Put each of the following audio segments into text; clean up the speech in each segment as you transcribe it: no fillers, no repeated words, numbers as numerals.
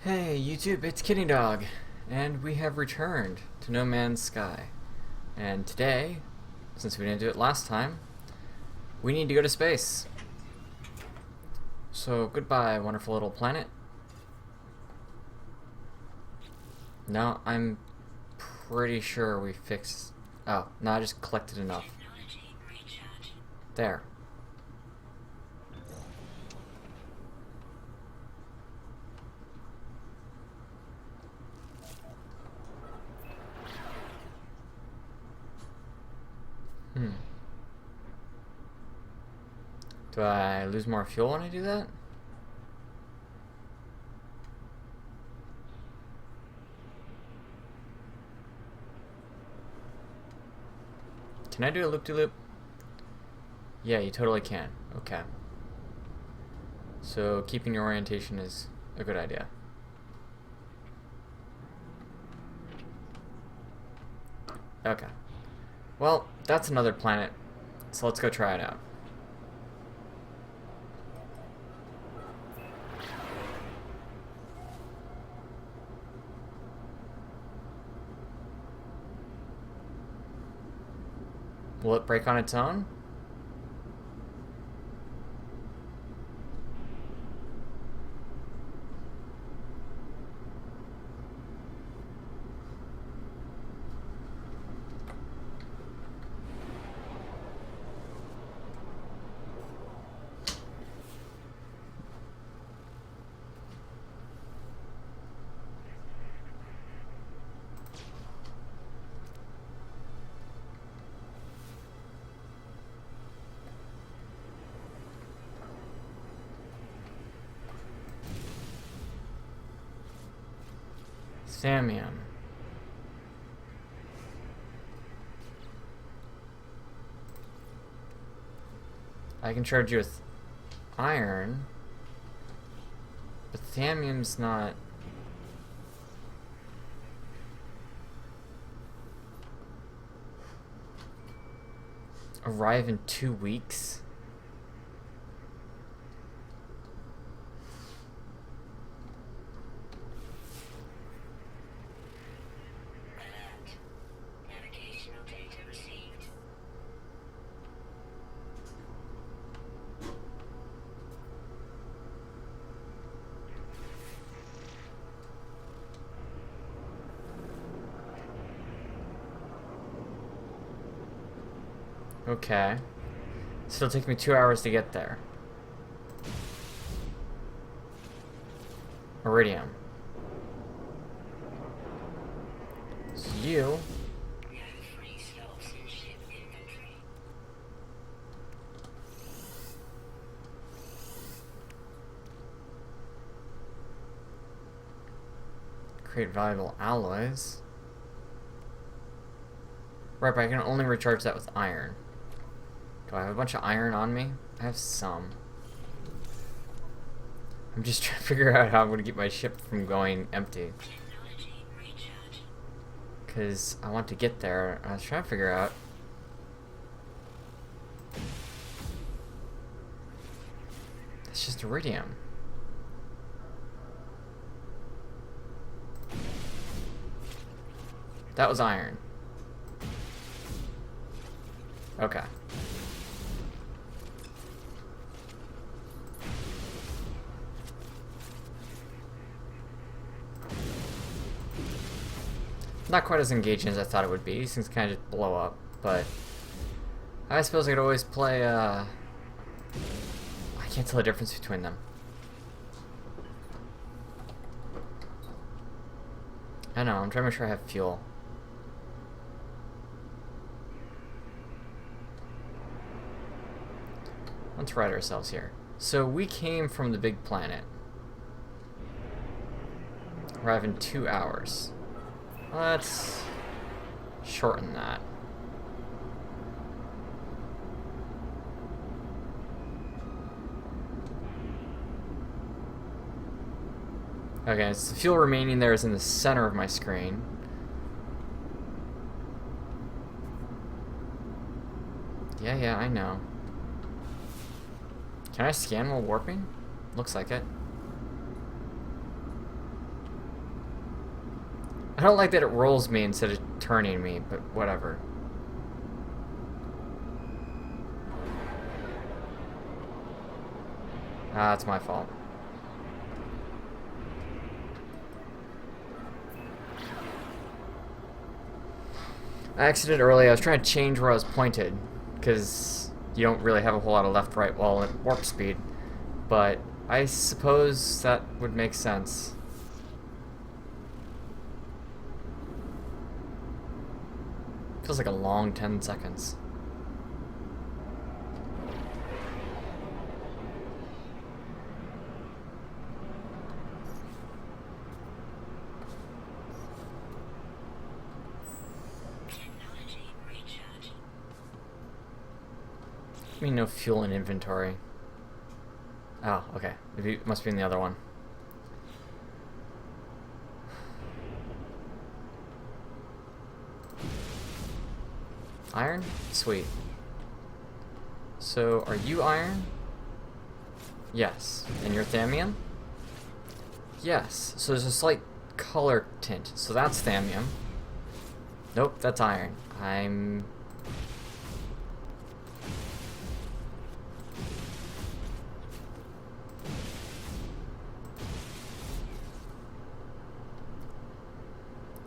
Hey YouTube, it's Kidneydog, and we have returned to No Man's Sky. And today, since we didn't do it last time, we need to go to space. So goodbye, wonderful little planet. No, I'm pretty sure we fixed... Oh, no, I just collected enough. There. Do I lose more fuel when I do that? Can I do a loop-de-loop? Yeah, you totally can. Okay. So keeping your orientation is a good idea. Okay. Well, that's another planet, so let's go try it out. Will it break on its own? Samium. I can charge you with iron, but thamium's not... Arrive in 2 weeks? Okay. Still take me 2 hours to get there. Iridium. So you... create valuable alloys. Right, but I can only recharge that with iron. Do I have a bunch of iron on me? I have some. I'm just trying to figure out how I'm going to keep my ship from going empty. Because I want to get there. I was trying to figure out... It's just iridium. That was iron. Okay. Not quite as engaging as I thought it would be. These things kind of just blow up, but I suppose I could always play, I can't tell the difference between them. I know, I'm trying to make sure I have fuel. Let's right ourselves here. So we came from the big planet. Arrive in 2 hours. Let's shorten that. Okay, so the fuel remaining there is in the center of my screen. Yeah, I know. Can I scan while warping? Looks like it. don't like that it rolls me instead of turning me, but whatever. Ah, it's my fault. I exited early. I was trying to change where I was pointed, because you don't really have a whole lot of left-right while at warp speed. But I suppose that would make sense. Feels like a long 10 seconds. I mean, no fuel in inventory. Oh, okay. It must be in the other one. Iron? Sweet. So, are you iron? Yes. And you're thallium? Yes. So there's a slight color tint. So that's thallium. Nope, that's iron. I'm...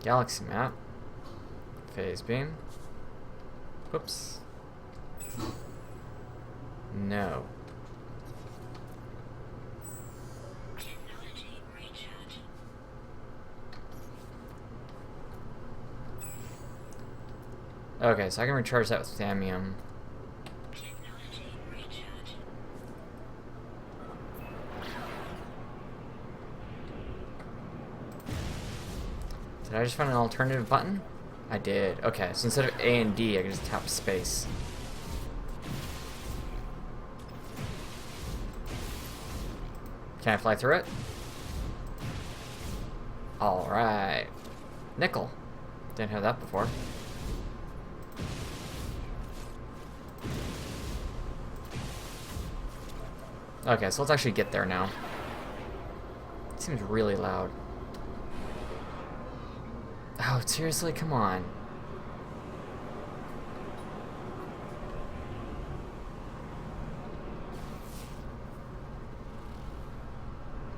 Galaxy map. Phase beam. Whoops. No. Okay, so I can recharge that with thallium. Did I just find an alternative button? I did. Okay, so instead of A and D, I can just tap space. Can I fly through it? Alright. Nickel. Didn't have that before. Okay, so let's actually get there now. It seems really loud. Oh, seriously? Come on.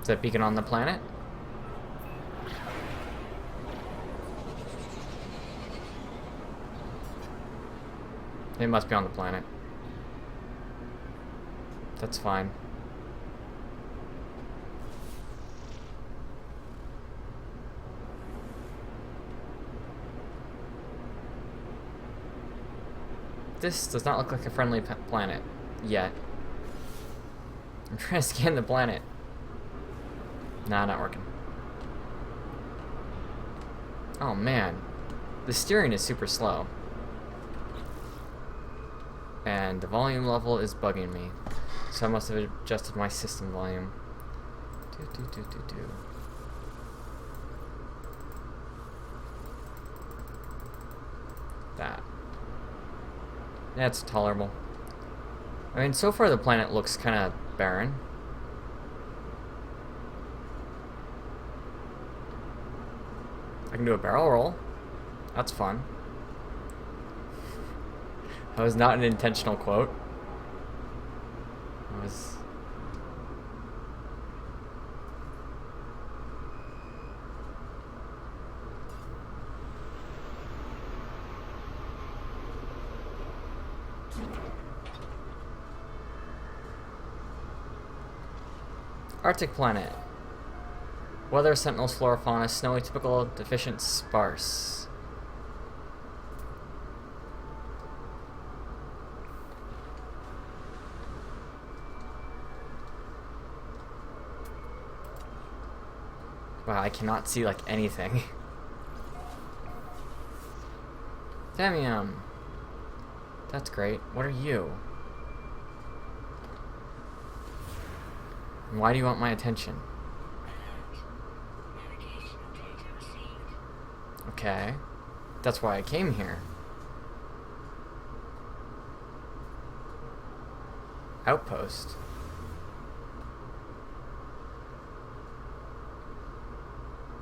Is that beacon on the planet? It must be on the planet. That's fine. This does not look like a friendly planet. Yet. I'm trying to scan the planet. Nah, not working. Oh man. The steering is super slow. And the volume level is bugging me. So I must have adjusted my system volume. That. That's tolerable. I mean, so far the planet looks kind of barren. I can do a barrel roll. That's fun. That was not an intentional quote. It was... Arctic planet. Weather, sentinels, flora, fauna, snowy, typical, deficient, sparse. Wow, I cannot see like anything. Thallium. That's great. What are you? Why do you want my attention? Okay. That's why I came here. Outpost.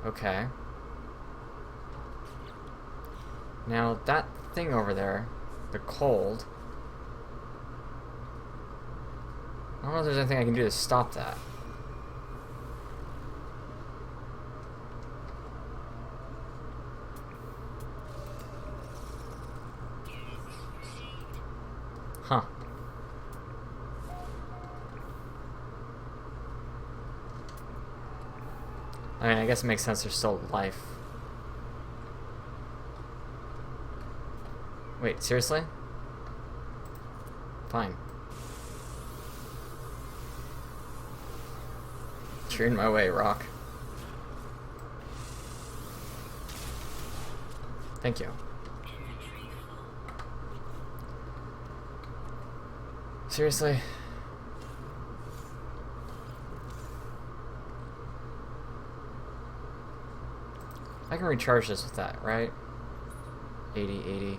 Okay. Now, that thing over there, the cold, I don't know if there's anything I can do to stop that. Huh. I mean, I guess it makes sense there's still life. Wait, seriously? Fine. You're in my way, rock. Thank you. Seriously? I can recharge this with that, right? 80, 80.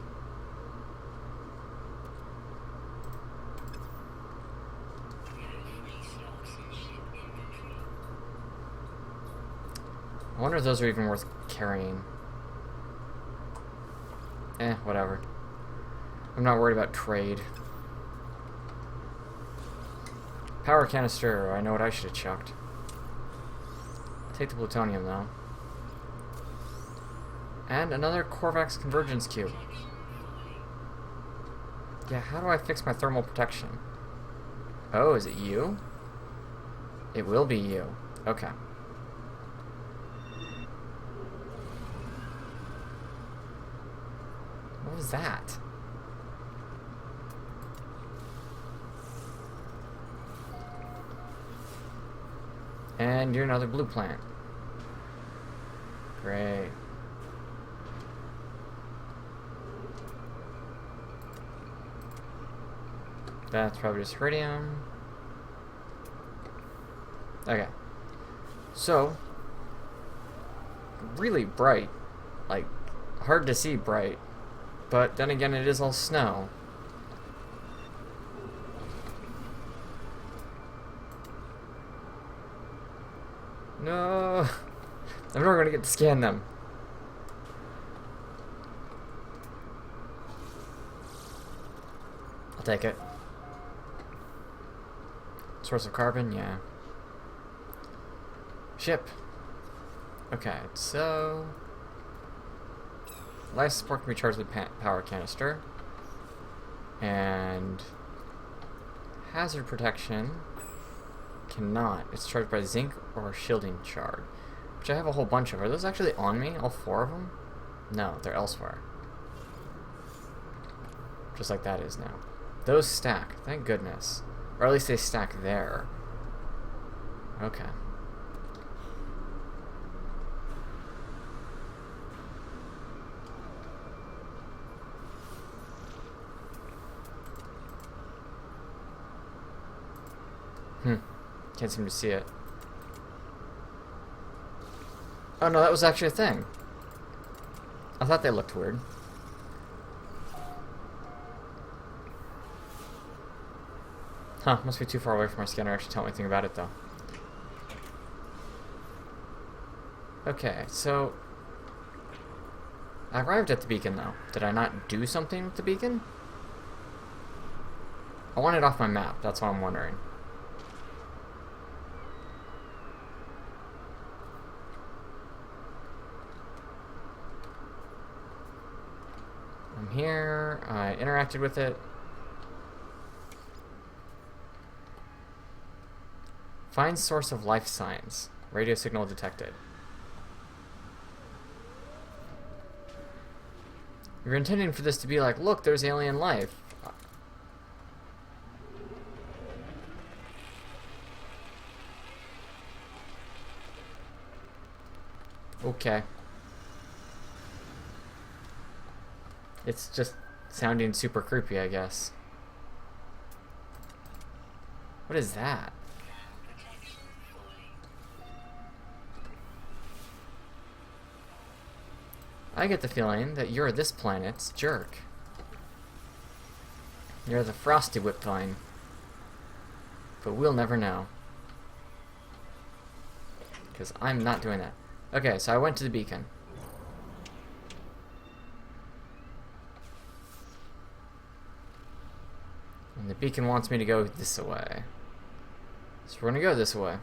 I wonder if those are even worth carrying. Whatever. I'm not worried about trade. Power canister, I know what I should have chucked. Take the plutonium, though. And another Korvax convergence cube. Yeah, how do I fix my thermal protection? Oh, is it you? It will be you. Okay. What was that? And you're another blue plant. Great. That's probably just iridium. Okay. So, really bright. Like, hard to see bright. But then again, it is all snow. No! I'm never gonna get to scan them. I'll take it. Source of carbon, yeah. Ship. Okay, so... life support can be charged with power canister. And... hazard protection cannot. It's charged by zinc or shielding shard. Which I have a whole bunch of. Are those actually on me? All 4 of them? No, they're elsewhere. Just like that is now. Those stack, thank goodness. Or at least they stack there. Okay. Can't seem to see it. Oh no, that was actually a thing. I thought they looked weird. Huh, must be too far away from my scanner to actually tell me anything about it, though. Okay, so... I arrived at the beacon, though. Did I not do something with the beacon? I want it off my map, that's what I'm wondering. I'm here, I interacted with it. Find source of life signs. Radio signal detected. You're intending for this to be like, look, there's alien life. Okay. It's just sounding super creepy, I guess. What is that? I get the feeling that you're this planet's jerk. You're the Frosty Whipvine. But we'll never know. Because I'm not doing that. Okay, so I went to the beacon. beacon wants me to go this way. So we're gonna go this way.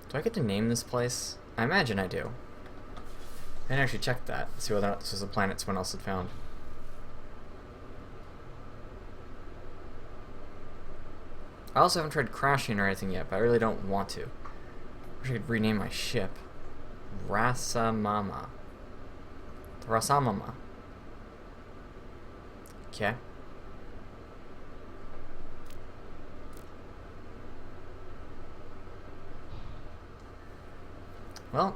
Do I get to name this place? I imagine I do. I didn't actually check that. See whether or not this was a planet someone else had found. I also haven't tried crashing or anything yet, but I really don't want to. Wish I could rename my ship. Rasamama. Rasamama. Okay. Well,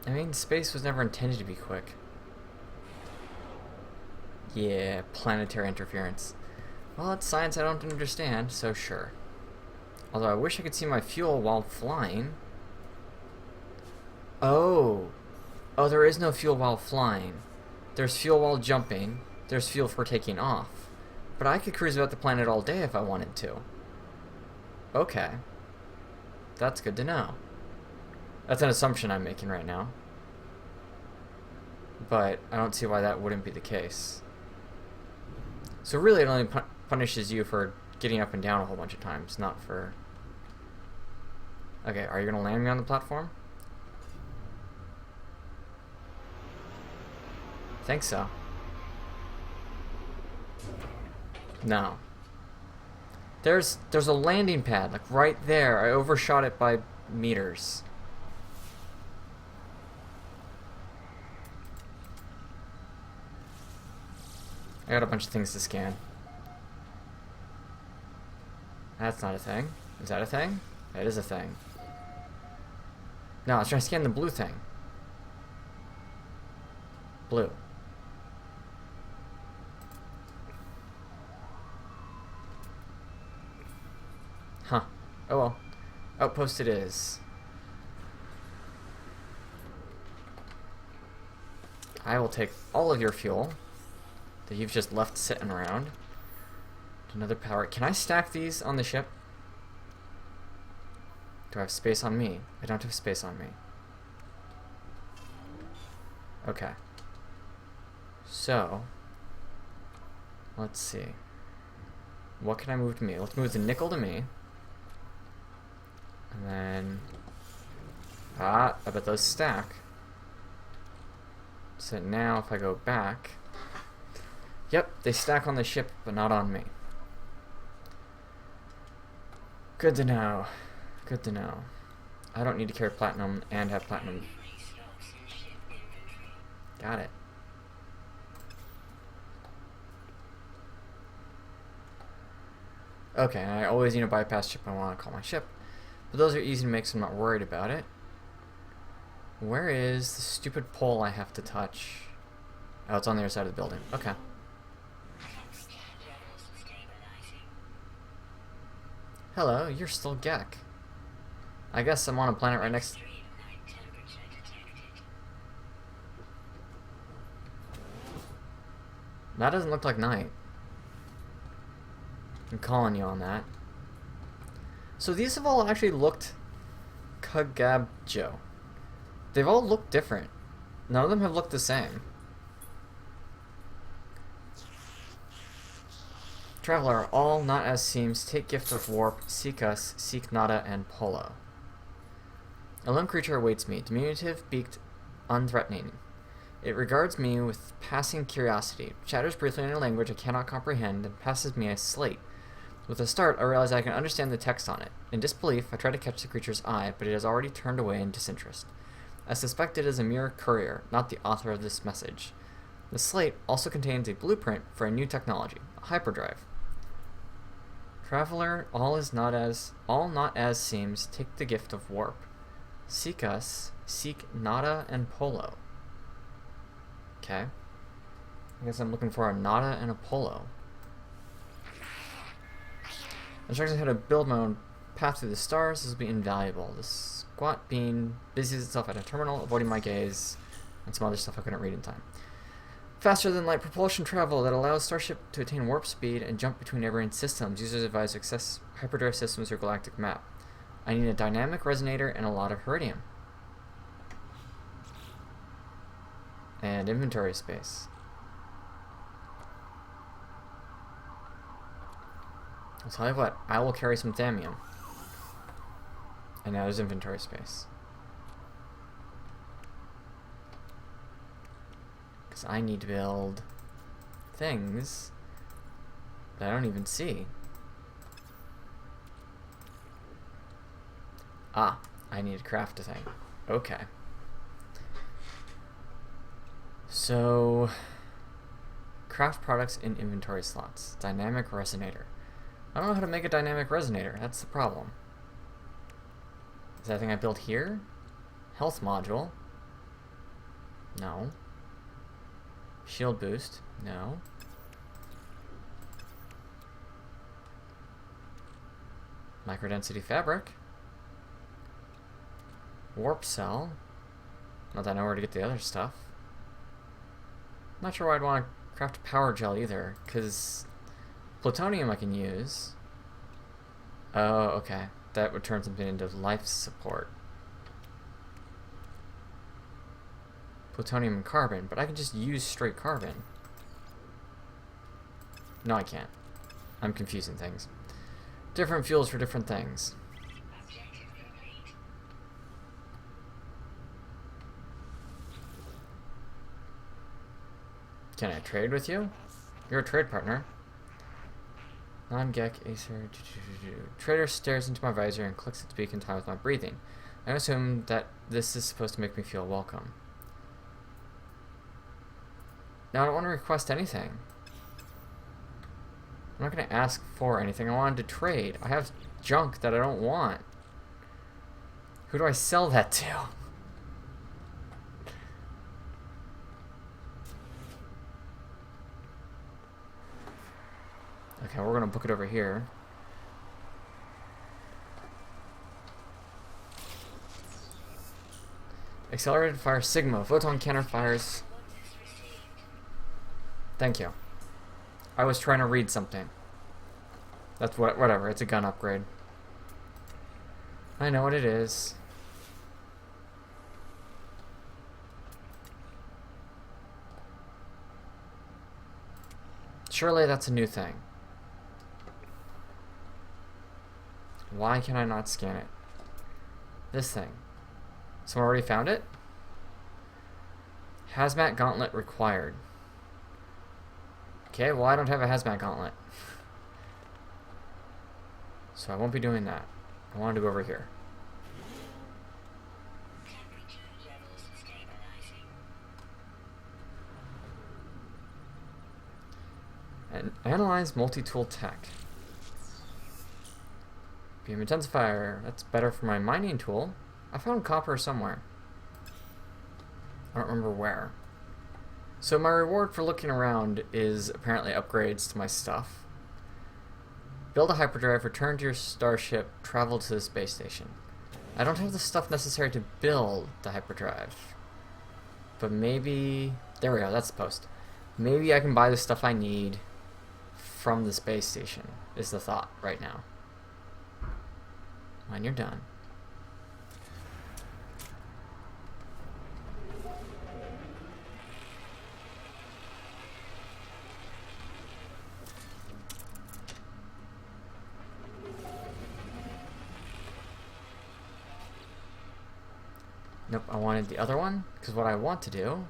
I mean, space was never intended to be quick. Yeah, planetary interference. Well, it's science I don't understand, so sure. Although I wish I could see my fuel while flying. Oh, there is no fuel while flying. There's fuel while jumping. There's fuel for taking off. But I could cruise about the planet all day if I wanted to. Okay. That's good to know. That's an assumption I'm making right now. But I don't see why that wouldn't be the case. So really it only punishes you for getting up and down a whole bunch of times, not for... Okay, are you gonna land me on the platform? Think so. No. There's a landing pad, like right there. I overshot it by meters. I got a bunch of things to scan. That's not a thing. Is that a thing? That is a thing. No, I was trying to scan the blue thing. Blue. Huh. Oh well. Outpost it is. I will take all of your fuel that you've just left sitting around. Another power. Can I stack these on the ship? Do I have space on me? I don't have space on me. Okay. So, let's see. What can I move to me? Let's move the nickel to me. And then... I bet those stack. So now if I go back... Yep, they stack on the ship, but not on me. Good to know. Good to know. I don't need to carry platinum and have platinum. Got it. Okay, I always need a bypass ship I want to call my ship. But those are easy to make, so I'm not worried about it. Where is the stupid pole I have to touch? Oh, it's on the other side of the building. Okay. Hello, you're still Gek. I guess I'm on a planet right next... That doesn't look like night. I'm calling you on that. So these have all actually looked Kagabjo. They've all looked different. None of them have looked the same. Traveler, all not as seems, take gift of warp, seek us, seek nada and polo. A lone creature awaits me, diminutive, beaked, unthreatening. It regards me with passing curiosity, chatters briefly in a language I cannot comprehend, and passes me a slate. With a start, I realize I can understand the text on it. In disbelief, I try to catch the creature's eye, but it has already turned away in disinterest. I suspect it is a mere courier, not the author of this message. The slate also contains a blueprint for a new technology, a hyperdrive. Traveler, all not as seems, take the gift of warp. Seek us, seek nada and polo. Okay. I guess I'm looking for a nada and a polo. Instructions how to build my own path through the stars. This will be invaluable. The squat bean busies itself at a terminal, avoiding my gaze, and some other stuff I couldn't read in time. Faster than light propulsion travel that allows Starship to attain warp speed and jump between neighboring systems. Users advise to access hyperdrive systems or galactic map. I need a dynamic resonator and a lot of heridium. And inventory space. I'll tell you what, I will carry some thammium. And now there's inventory space. Because I need to build things that I don't even see. Ah, I need to craft a thing. Okay. So, craft products in inventory slots. Dynamic resonator. I don't know how to make a dynamic resonator. That's the problem. Is that thing I built here? Health module. No. Shield boost. No. Microdensity fabric. Warp cell. Not that I know where to get the other stuff. Not sure why I'd want to craft a power gel either, because plutonium I can use. Oh, okay. That would turn something into life support. Plutonium and carbon, but I can just use straight carbon. No, I can't. I'm confusing things. Different fuels for different things. Can I trade with you? You're a trade partner. Non-Gek Acer. Trader stares into my visor and clicks its beak in time with my breathing. I assume that this is supposed to make me feel welcome. Now I don't want to request anything. I'm not going to ask for anything. I wanted to trade. I have junk that I don't want. Who do I sell that to? Okay, we're gonna book it over here. Accelerated fire Sigma. Photon cannon fires. Thank you. I was trying to read something. That's whatever. It's a gun upgrade. I know what it is. Surely that's a new thing. Why can I not scan it? This thing. Someone already found it? Hazmat gauntlet required. Okay, well I don't have a hazmat gauntlet. So I won't be doing that. I wanted to go over here. And analyze multi-tool tech. Beam intensifier. That's better for my mining tool. I found copper somewhere. I don't remember where. So my reward for looking around is apparently upgrades to my stuff. Build a hyperdrive, return to your starship, travel to the space station. I don't have the stuff necessary to build the hyperdrive. But maybe... There we go, that's the post. Maybe I can buy the stuff I need from the space station, is the thought right now. When you're done. Nope, I wanted the other one, because what I want to do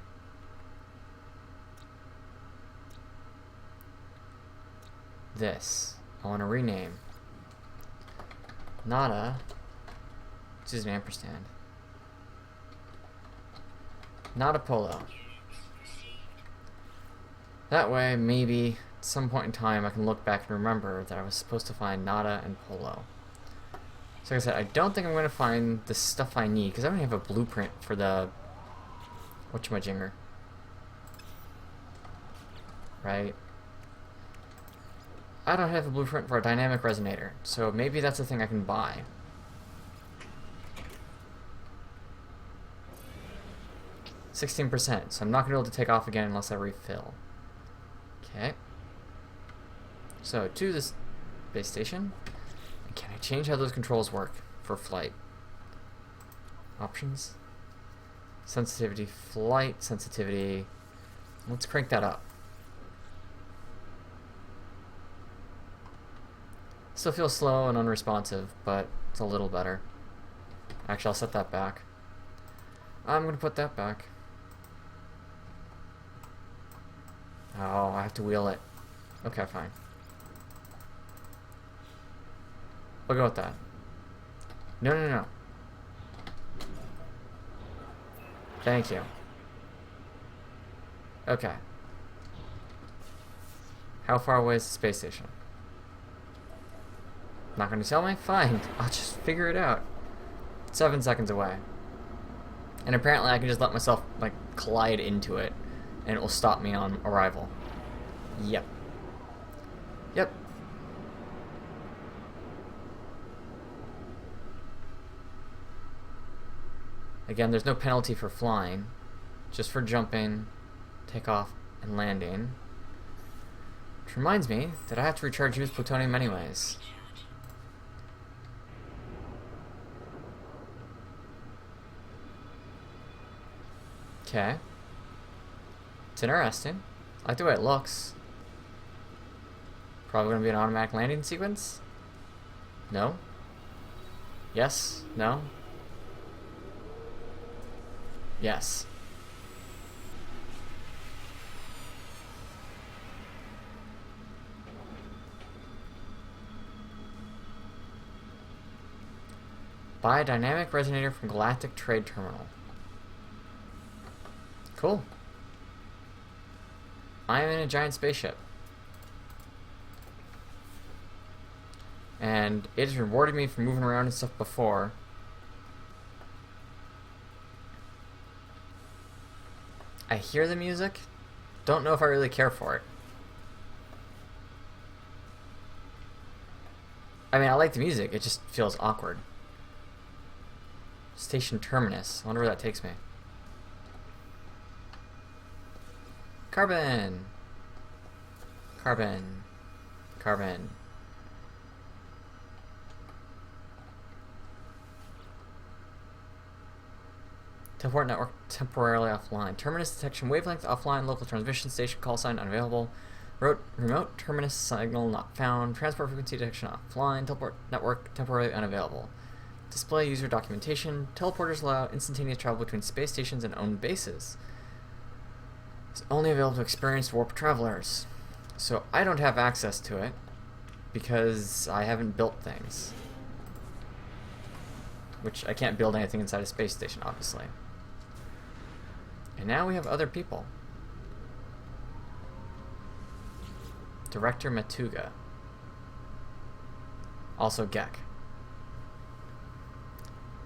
this. I want to rename Nada, which is an ampersand. Nada Polo. That way, maybe at some point in time, I can look back and remember that I was supposed to find Nada and Polo. So like I said, I don't think I'm going to find the stuff I need, because I don't have a blueprint for the whatchamajinger. Right? I don't have a blueprint for a dynamic resonator, so maybe that's a thing I can buy. %, so I'm not going to be able to take off again unless I refill. Okay. So, to this base station. Can I change how those controls work for flight? Options. Sensitivity, flight, sensitivity. Let's crank that up. Still feels slow and unresponsive, but it's a little better. Actually, I'll set that back. I'm gonna put that back. Oh, I have to wheel it. Okay, fine. We'll go with that. No, no, no. Thank you. Okay. How far away is the space station? Not gonna tell me? Fine. I'll just figure it out. 7 seconds away. And apparently I can just let myself, like, collide into it, and it will stop me on arrival. Yep. Yep. Again, there's no penalty for flying, just for jumping, takeoff, and landing. Which reminds me that I have to recharge used plutonium anyways. Okay. It's interesting. I like the way it looks. Probably gonna be an automatic landing sequence? No? Yes? No? Yes. Buy a dynamic resonator from Galactic Trade Terminal. Cool. I am in a giant spaceship. And it has rewarded me for moving around and stuff before. I hear the music. Don't know if I really care for it. I mean, I like the music. It just feels awkward. Station Terminus. I wonder where that takes me. Carbon. Carbon. Carbon. Teleport network temporarily offline. Terminus detection wavelength offline. Local transmission station call sign unavailable. Remote terminus signal not found. Transport frequency detection offline. Teleport network temporarily unavailable. Display user documentation. Teleporters allow instantaneous travel between space stations and owned bases. It's only available to experienced warp travelers. So I don't have access to it because I haven't built things. Which I can't build anything inside a space station, obviously. And now we have other people. Director Matuga. Also Gek.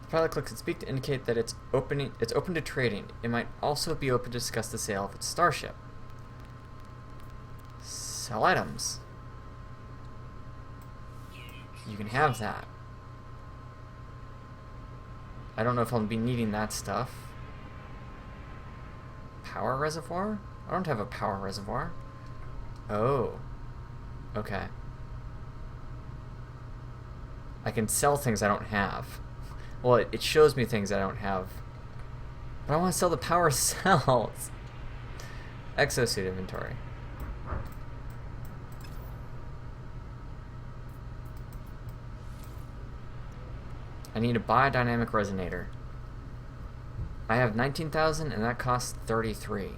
The pilot clicks and speak to indicate that it's open to trading. It might also be open to discuss the sale of its starship. Sell items. You can have that. I don't know if I'll be needing that stuff. Power reservoir? I don't have a power reservoir. Oh. Okay. I can sell things I don't have. Well, it shows me things I don't have. But I want to sell the power cells. Exosuit inventory. I need a biodynamic resonator. I have 19,000 and that costs 33.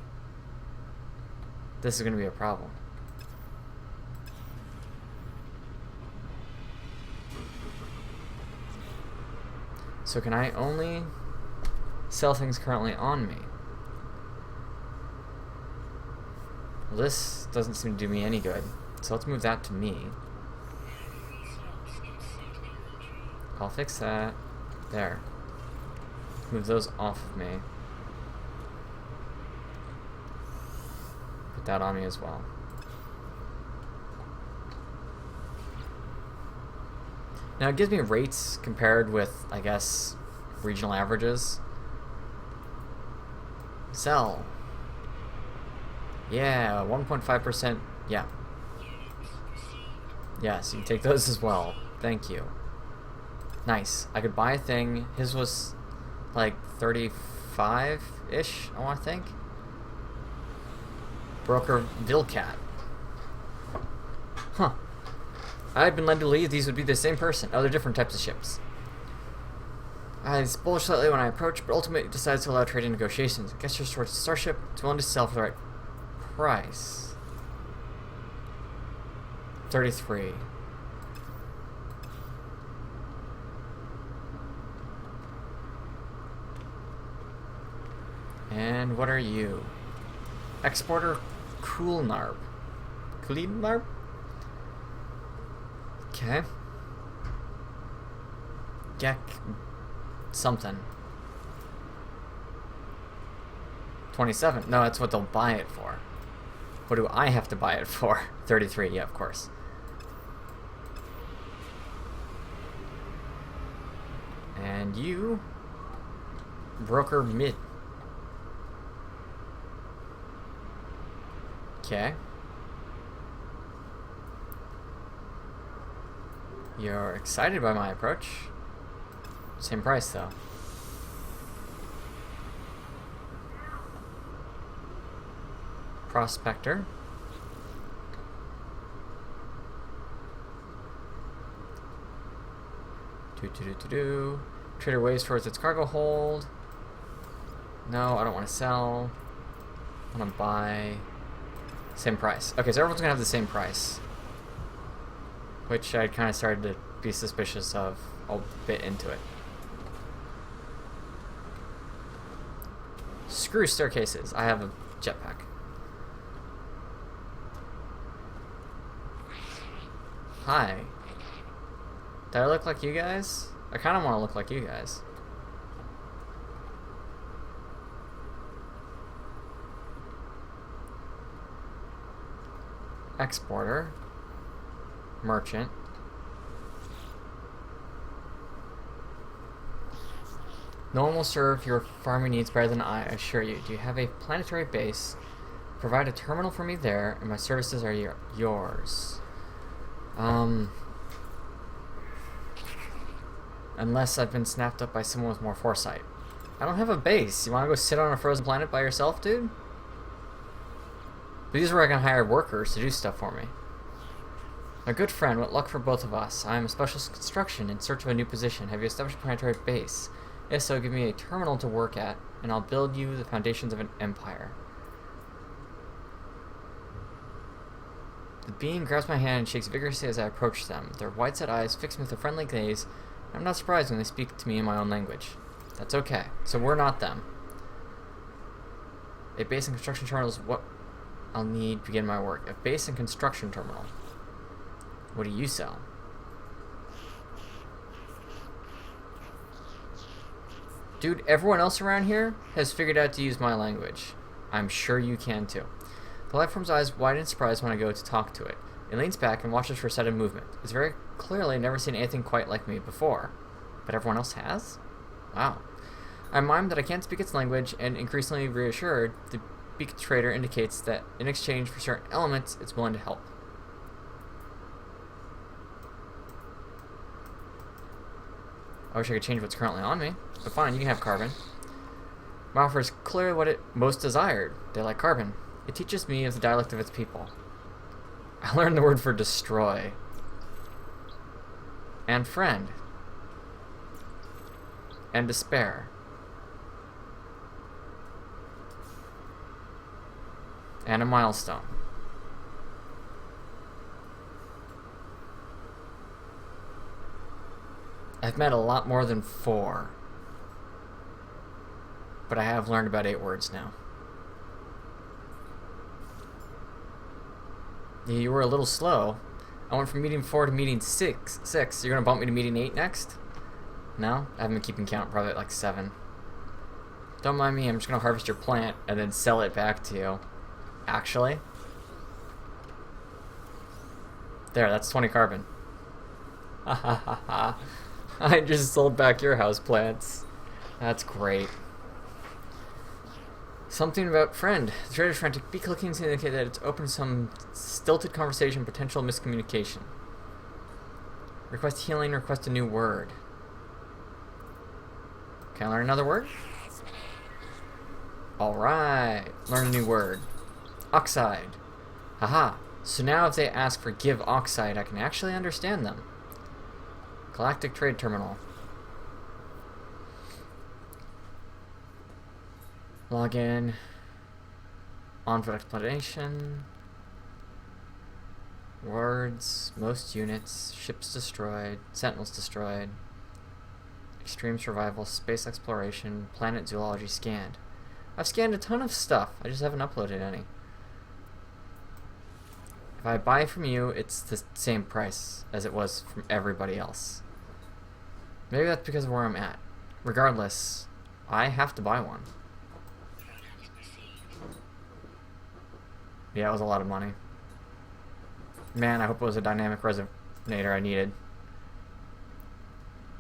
This is going to be a problem. So can I only sell things currently on me? Well, this doesn't seem to do me any good. So let's move that to me. I'll fix that. There. Move those off of me. Put that on me as well. Now it gives me rates compared with, I guess, regional averages. Sell. Yeah, 1.5%. Yeah. Yes, you can take those as well. Thank you. Nice. I could buy a thing. His was like 35-ish, I want to think. Broker Vilcat. Huh. I had been led to believe these would be the same person. Oh, they're different types of ships. I bullish slightly when I approached, but ultimately decided to allow trading negotiations. I guess you're towards a starship. It's willing to sell for the right price. 33. And what are you? Exporter Coolnarb. Coolnarb? Okay. Gek something. 27. No, that's what they'll buy it for. What do I have to buy it for? 33, yeah, of course. And you... Broker mid. Okay. You're excited by my approach. Same price, though. Prospector. Trader waves towards its cargo hold. No, I don't want to sell. I want to buy. Same price. Okay, so everyone's gonna have the same price. Which I kind of started to be suspicious of a bit into it. Screw staircases. I have a jetpack. Hi. Do I look like you guys? I kind of want to look like you guys. Exporter. Merchant. No one will serve your farming needs better than I assure you. Do you have a planetary base? Provide a terminal for me there, and my services are yours. Unless I've been snapped up by someone with more foresight. I don't have a base. You want to go sit on a frozen planet by yourself, dude? These are where I can hire workers to do stuff for me. My good friend, what luck for both of us. I am a specialist construction in search of a new position. Have you established a planetary base? If so, give me a terminal to work at, and I'll build you the foundations of an empire. The being grabs my hand and shakes vigorously as I approach them. Their wide-set eyes fix me with a friendly gaze. I'm not surprised when they speak to me in my own language. That's okay. So we're not them. A base and construction terminal is what I'll need to begin my work. A base and construction terminal. What do you sell? Dude, everyone else around here has figured out to use my language. I'm sure you can too. The life form's eyes widen in surprise when I go to talk to it. It leans back and watches for a sudden movement. It's very clearly never seen anything quite like me before. But everyone else has? Wow. I mime that I can't speak its language, and increasingly reassured, the beaked trader indicates that in exchange for certain elements, it's willing to help. I wish I could change what's currently on me, but fine, you can have carbon. My offer is clearly what it most desired. They like carbon. It teaches me of the dialect of its people. I learned the word for destroy. And friend. And despair. And a milestone. I've met a lot more than 4. But I have learned about 8 words now. Yeah, you were a little slow. I went from meeting 4 to meeting 6. You're gonna bump me to meeting 8 next? No? I haven't been keeping count, probably at like 7. Don't mind me, I'm just gonna harvest your plant and then sell it back to you. Actually. There, that's 20 carbon. Ha ha ha ha. I just sold back your house plants. That's great. Something about friend. The trader's frantic beak clicking to indicate that it's open to some stilted conversation, potential miscommunication. Request healing, request a new word. Can I learn another word? Alright. Learn a new word. Oxide. Haha. So now if they ask for give oxide, I can actually understand them. Galactic Trade Terminal. Login. On foot explanation. Words. Most units. Ships destroyed. Sentinels destroyed. Extreme survival. Space exploration. Planet zoology scanned. I've scanned a ton of stuff. I just haven't uploaded any. If I buy from you, it's the same price as it was from everybody else. Maybe that's because of where I'm at. Regardless, I have to buy one. Yeah, it was a lot of money. Man, I hope it was a dynamic resonator I needed.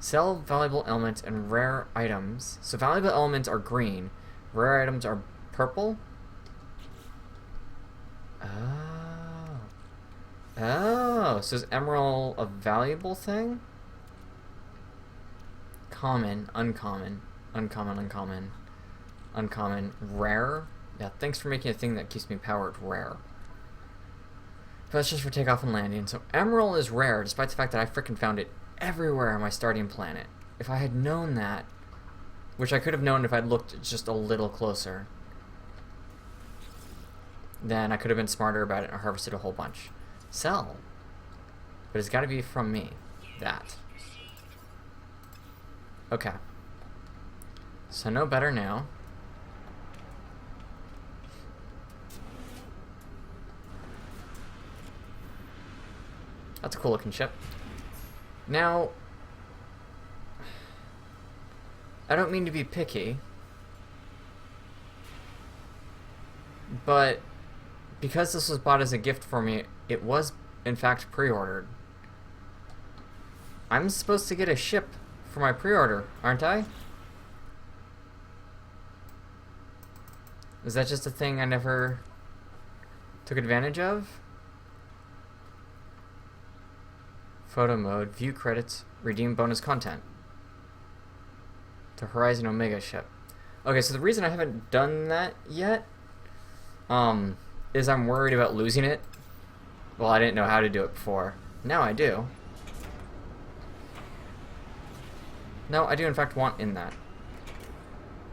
Sell valuable elements and rare items. So valuable elements are green. Rare items are purple. Oh, so is emerald a valuable thing? Common, uncommon, uncommon, uncommon, uncommon, rare. Yeah, thanks for making a thing that keeps me powered rare. But that's just for takeoff and landing. So emerald is rare, despite the fact that I frickin' found it everywhere on my starting planet. If I had known that, which I could have known if I'd looked just a little closer, then I could have been smarter about it and harvested a whole bunch. Sell. But it's gotta be from me. That. Okay. So I know better now. That's a cool looking ship. Now, I don't mean to be picky, but because this was bought as a gift for me, it was in fact pre-ordered. I'm supposed to get a ship for my pre-order, aren't I? Is that just a thing I never took advantage of? Photo mode, view credits, redeem bonus content. The Horizon Omega ship. Okay, so the reason I haven't done that yet is I'm worried about losing it. Well, I didn't know how to do it before. Now I do. No, I do in fact want in that.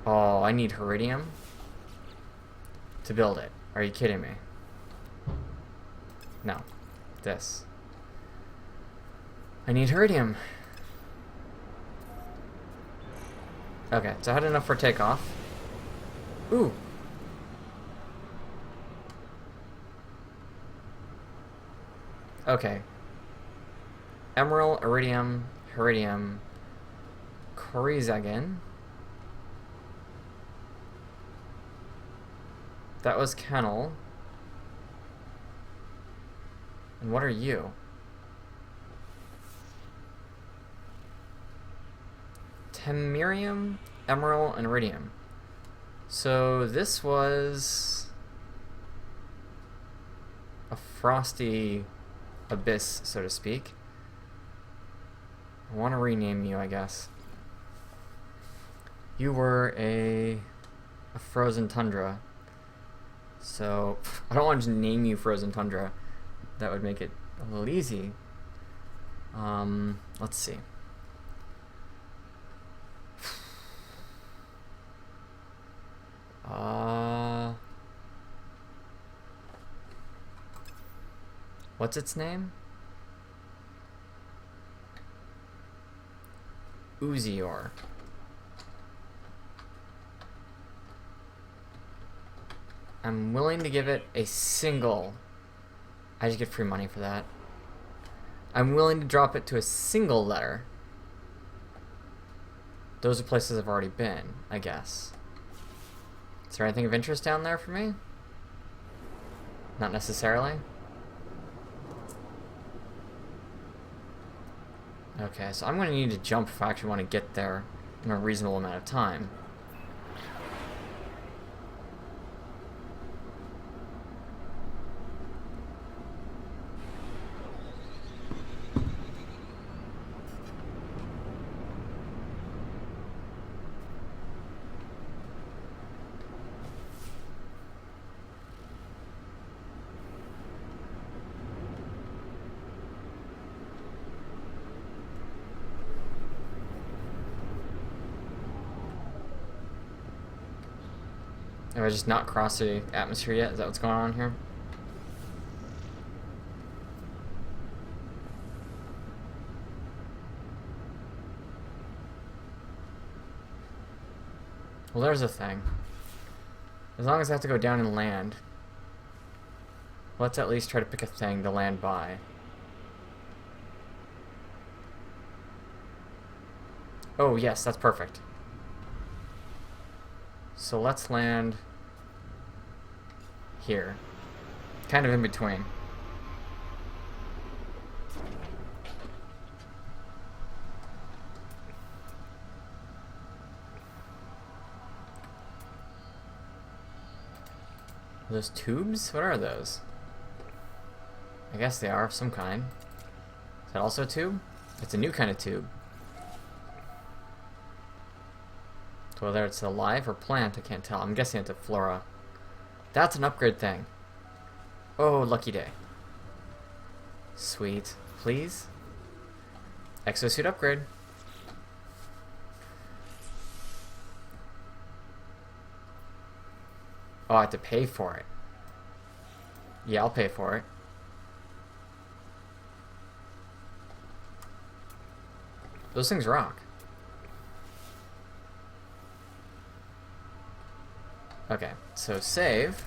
Oh, I need Heridium to build it. Are you kidding me? No. This. I need Heridium. Okay, so I had enough for takeoff. Ooh. Okay. Emerald, Iridium, Heridium, Korizagan. That was Kennel. And what are you? Temerium, Emerald, and Iridium. So this was a frosty abyss, so to speak. I want to rename you, I guess. You were a frozen tundra. So I don't want to just name you Frozen Tundra. That would make it a little easy. Let's see. What's its name? Uzior. I'm willing to give it a single. I just get free money for that. I'm willing to drop it to a single letter. Those are places I've already been, I guess. Is there anything of interest down there for me? Not necessarily. Okay, so I'm going to need to jump if I actually want to get there in a reasonable amount of time. Have I just not crossed the atmosphere yet? Is that what's going on here? Well, there's a thing. As long as I have to go down and land, let's at least try to pick a thing to land by. Oh, yes, that's perfect. So let's land here. Kind of in between. Are those tubes? What are those? I guess they are of some kind. Is that also a tube? It's a new kind of tube. So whether it's alive or plant, I can't tell. I'm guessing it's a flora. That's an upgrade thing. Oh, lucky day. Sweet. Please? Exosuit upgrade. Oh, I have to pay for it. Yeah, I'll pay for it. Those things rock. Okay, so save.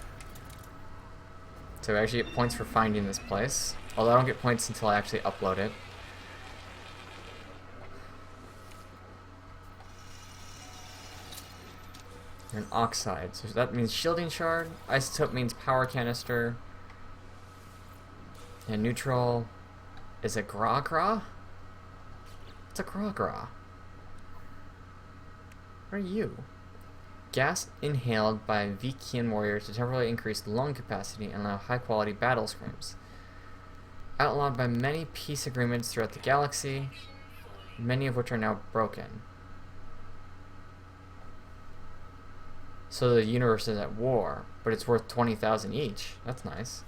So I actually get points for finding this place. Although I don't get points until I actually upload it. You're an oxide, so that means shielding shard. Isotope means power canister. And neutral is a gra-gra? It's a gra-gra. What are you? Gas inhaled by Vikian warriors to temporarily increase lung capacity and allow high-quality battle screams. Outlawed by many peace agreements throughout the galaxy, many of which are now broken. So the universe is at war, but it's worth 20,000 each. That's nice.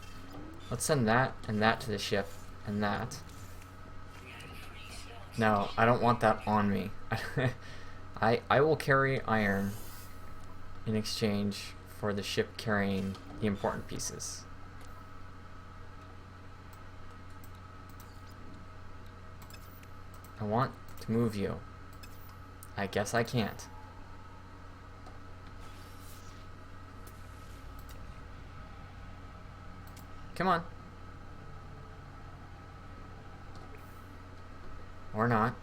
Let's send that and that to the ship, and that. No, I don't want that on me. I will carry iron in exchange for the ship carrying the important pieces. I want to move you. I guess I can't. Come on. Or not.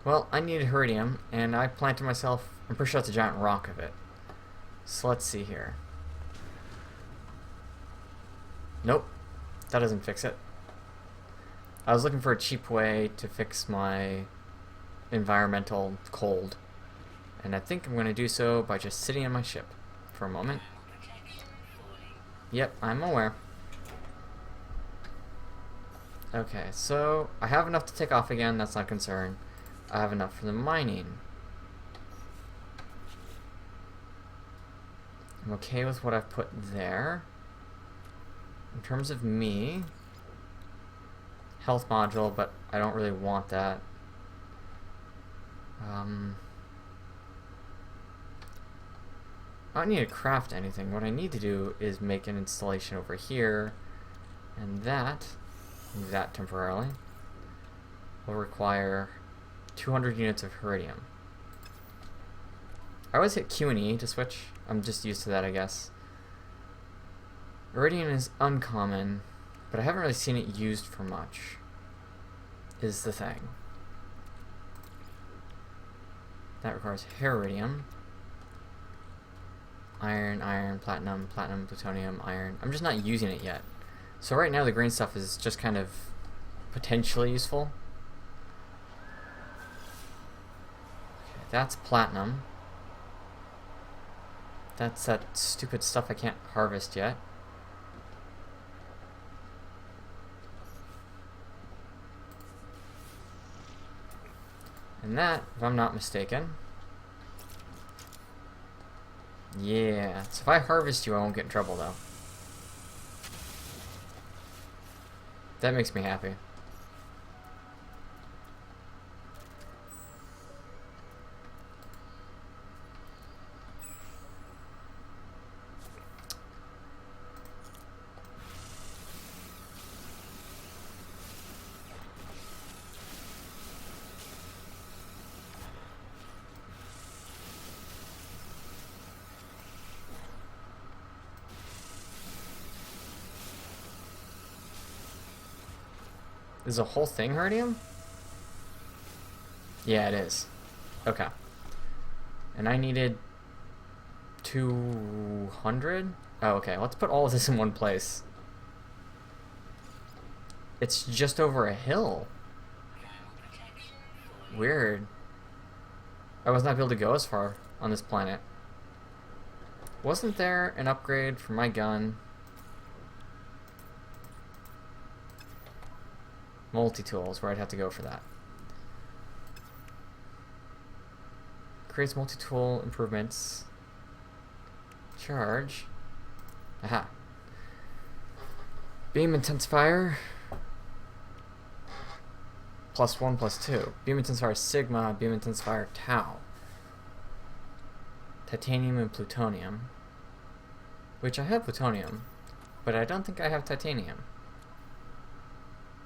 Well, I needed iridium, and I planted myself. I'm pretty sure that's a giant rock of it. So let's see here. Nope. That doesn't fix it. I was looking for a cheap way to fix my environmental cold. And I think I'm going to do so by just sitting in my ship for a moment. Yep, I'm aware. Okay, so I have enough to take off again, that's not a concern. I have enough for the mining. I'm okay with what I've put there. In terms of me, health module, but I don't really want that. I don't need to craft anything. What I need to do is make an installation over here, and that, move that temporarily, will require 200 units of iridium. I always hit Q and E to switch. I'm just used to that, I guess. Iridium is uncommon, but I haven't really seen it used for much, is the thing. That requires iridium. Iron, iron, platinum, platinum, plutonium, iron. I'm just not using it yet. So right now the green stuff is just kind of potentially useful. Okay, that's platinum. That's that stupid stuff I can't harvest yet. And that, if I'm not mistaken. Yeah, so if I harvest you, I won't get in trouble, though. That makes me happy. Is the whole thing hurting? Yeah, it is. Okay. And I needed 200? Oh, okay. Let's put all of this in one place. It's just over a hill. Weird. I was not able to go as far on this planet. Wasn't there an upgrade for my gun? Multi-tools, where I'd have to go for that. Creates multi-tool improvements. Charge. Aha. Beam intensifier. +1, +2. Beam intensifier sigma, beam intensifier tau. Titanium and plutonium. Which I have plutonium, but I don't think I have titanium.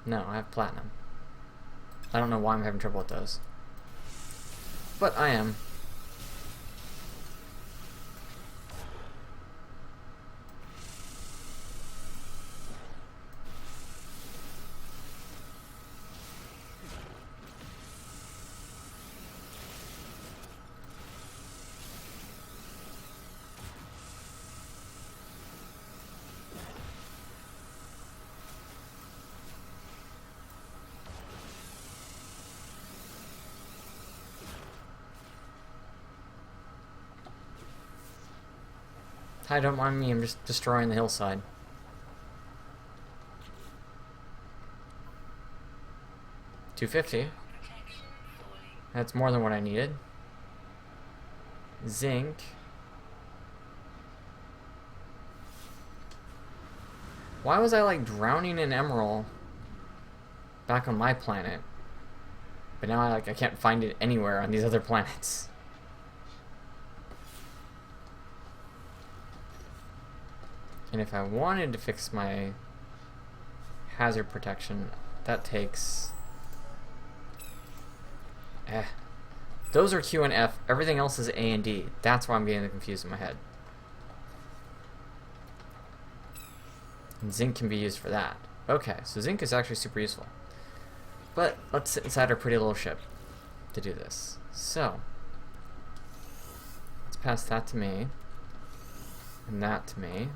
No, I have platinum. I don't know why I'm having trouble with those. But I am. Hi, don't mind me, I'm just destroying the hillside. $250. That's more than what I needed. Zinc. Why was I like drowning in emerald back on my planet? But now I can't find it anywhere on these other planets. And if I wanted to fix my hazard protection, that takes... Those are Q and F, everything else is A and D. That's why I'm getting confused in my head. And zinc can be used for that. Okay, so zinc is actually super useful. But let's sit inside our pretty little ship to do this. So, let's pass that to me, and that to me.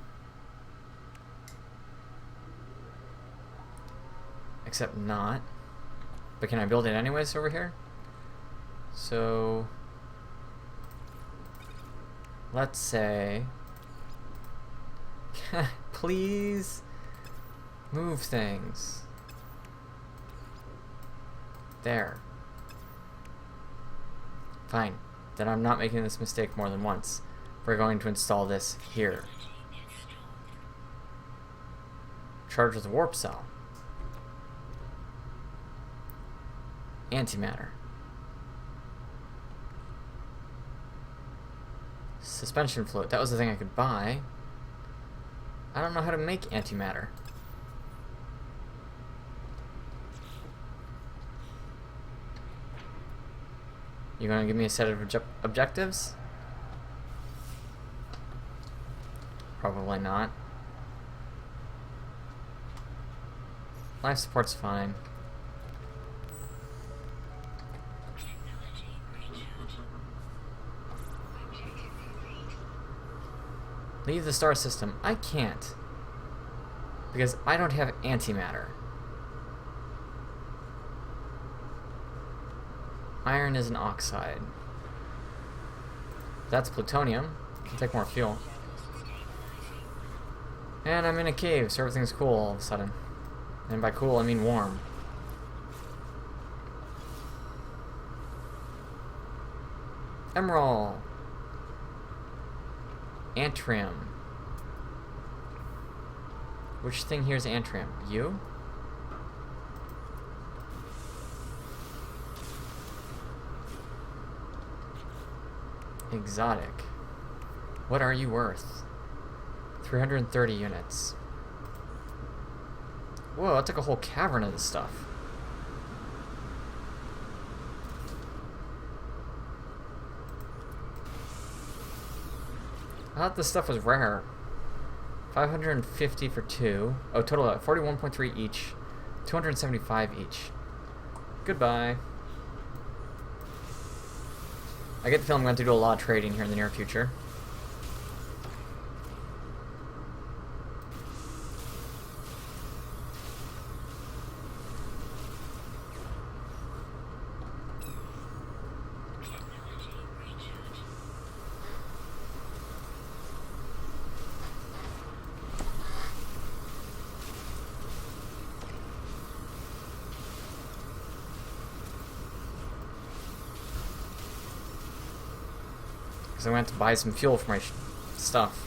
Except not. But can I build it anyways over here? So let's say please move things. There. Fine. Then I'm not making this mistake more than once. We're going to install this here. Charge with a warp cell. Antimatter. Suspension fluid. That was the thing I could buy. I don't know how to make antimatter. You gonna give me a set of objectives? Probably not. Life support's fine. Leave the star system. I can't. Because I don't have antimatter. Iron is an oxide. That's plutonium. Can take more fuel. And I'm in a cave, so everything's cool all of a sudden. And by cool, I mean warm. Emerald. Antrium. Which thing here is antrium? You? Exotic. What are you worth? 330 units. Whoa, that took a whole cavern of this stuff. I thought this stuff was rare. 550 for 2. Oh, total 41.3 each. 275 each. Goodbye. I get the feeling I'm going to do a lot of trading here in the near future. I'm going to have to buy some fuel for my stuff.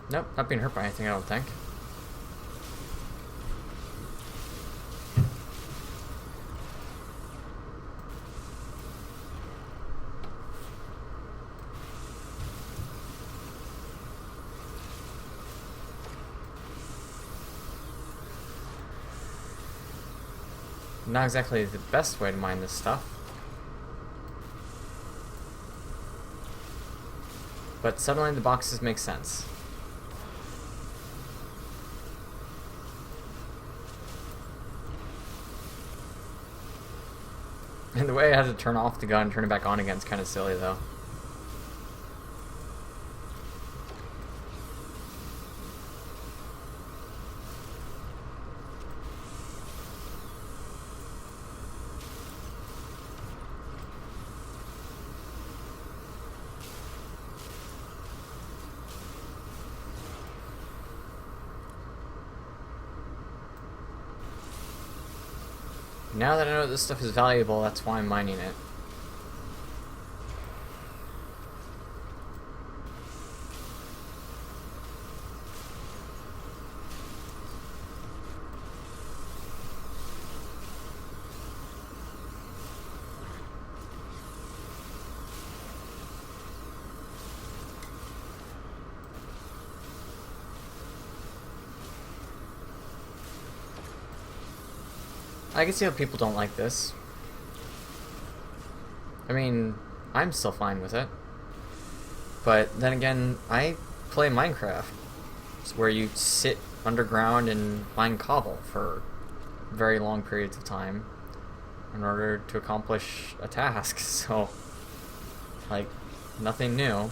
Nope, not being hurt by anything, I don't think. Not exactly the best way to mine this stuff. But suddenly the boxes make sense. And the way I had to turn off the gun and turn it back on again is kind of silly though. Now that I know this stuff is valuable, that's why I'm mining it. I can see how people don't like this. I mean, I'm still fine with it. But then again, I play Minecraft, where you sit underground and mine cobble for very long periods of time in order to accomplish a task. So, like, nothing new.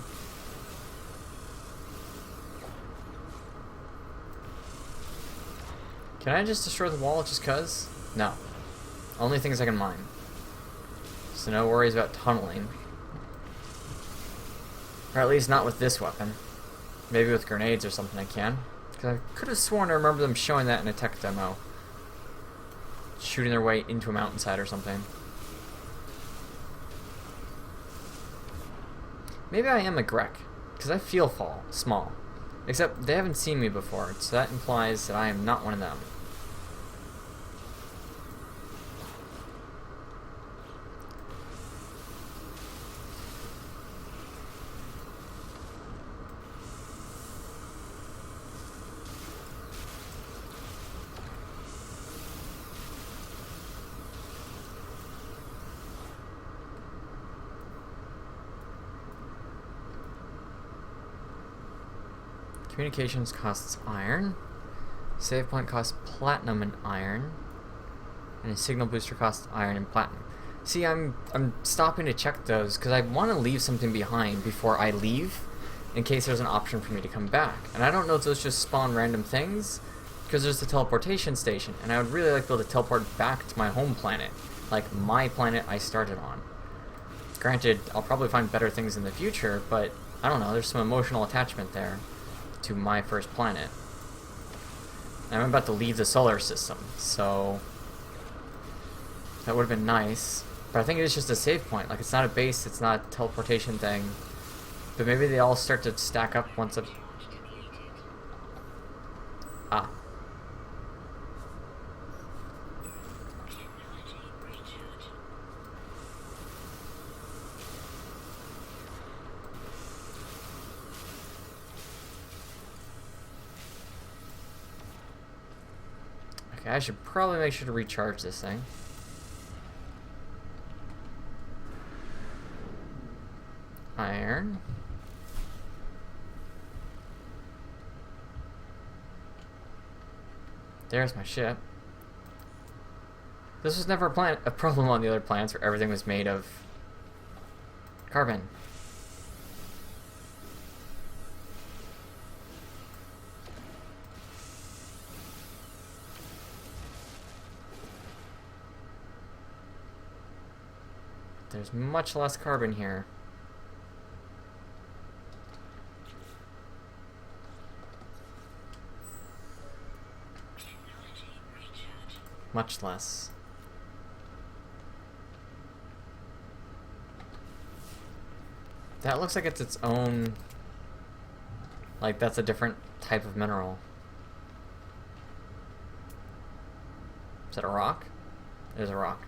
Can I just destroy the wall just cuz? No. Only things I can mine. So no worries about tunneling. Or at least not with this weapon. Maybe with grenades or something I can. Because I could have sworn I remember them showing that in a tech demo. Shooting their way into a mountainside or something. Maybe I am a Grek. Because I feel small. Except they haven't seen me before, so that implies that I am not one of them. Communications costs iron. Save point costs platinum and iron. And a signal booster costs iron and platinum. See, I'm stopping to check those because I want to leave something behind before I leave in case there's an option for me to come back. And I don't know if those just spawn random things because there's the teleportation station. And I would really like to be able to teleport back to my home planet. Like my planet I started on. Granted, I'll probably find better things in the future, but I don't know, there's some emotional attachment there to my first planet. And I'm about to leave the solar system, so that would have been nice. But I think it's just a save point. Like, it's not a base, it's not a teleportation thing. But maybe they all start to stack up once I've... Ah. Okay, I should probably make sure to recharge this thing. Iron. There's my ship. This was never a problem on the other planets where everything was made of carbon. There's much less carbon here. Much less. That looks like it's its own... Like, that's a different type of mineral. Is that a rock? It is a rock.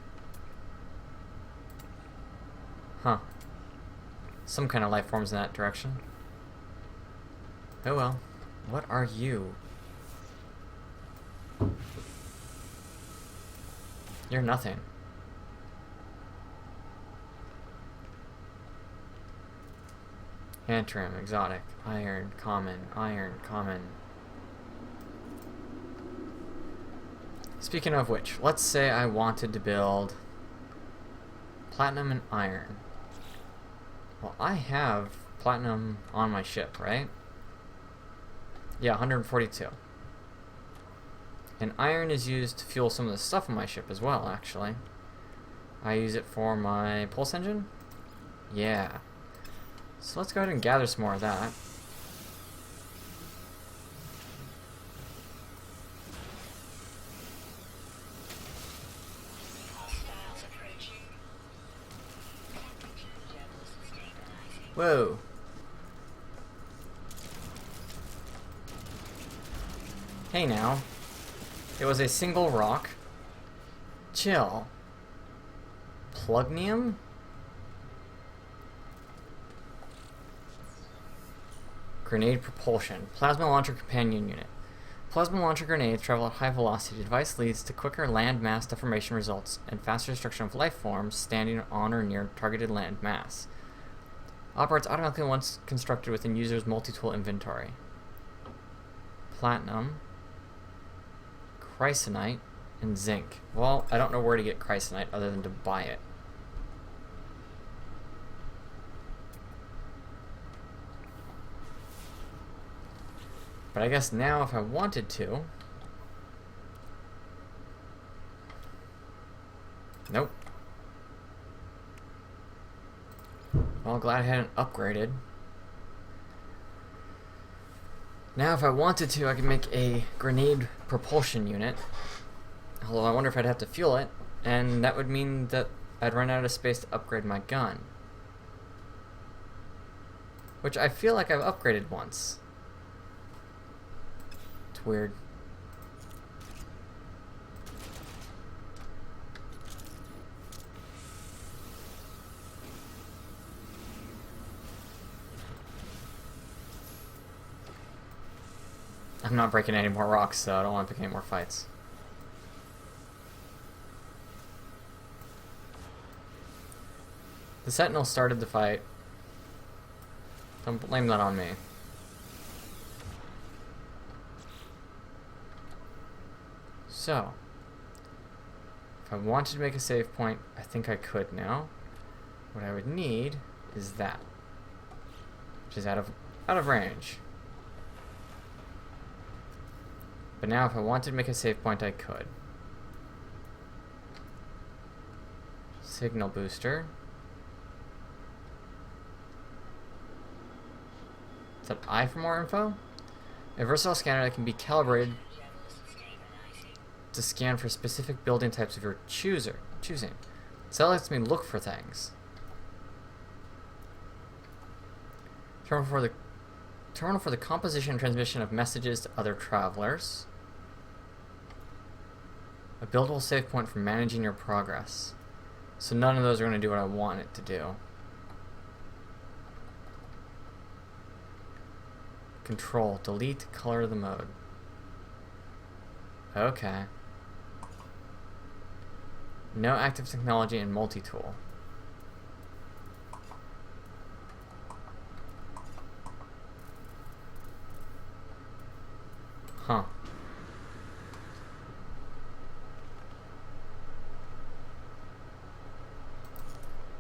Huh. Some kind of life forms in that direction. Oh well. What are you? You're nothing. Antrim, exotic, iron, common, common. Speaking of which, let's say I wanted to build platinum and iron. Well, I have platinum on my ship, right? Yeah, 142. And iron is used to fuel some of the stuff on my ship as well, actually. I use it for my pulse engine? Yeah. So let's go ahead and gather some more of that. Whoa. Hey now. It was a single rock. Chill. Plugnium? Grenade propulsion. Plasma launcher companion unit. Plasma launcher grenades travel at high velocity. The device leads to quicker land mass deformation results and faster destruction of life forms standing on or near targeted land mass. Operates automatically once constructed within user's multi-tool inventory. Platinum, chrysonite, and zinc. Well, I don't know where to get chrysonite other than to buy it. But I guess now if I wanted to... Nope. Well, glad I hadn't upgraded. Now if I wanted to, I could make a grenade propulsion unit. Although I wonder if I'd have to fuel it, and that would mean that I'd run out of space to upgrade my gun. Which I feel like I've upgraded once. It's weird. I'm not breaking any more rocks, so I don't want to pick any more fights. The Sentinel started the fight. Don't blame that on me. So, if I wanted to make a save point, I think I could now. What I would need is that, which is out of range. But now if I wanted to make a save point, I could. Signal booster. Is that I for more info? A versatile scanner that can be calibrated to scan for specific building types of your choosing. So that lets me look for things. Terminal for the composition and transmission of messages to other travelers. A buildable save point for managing your progress. So none of those are going to do what I want it to do. Control, delete, color of the mode. Okay. No active technology and multi-tool. Huh.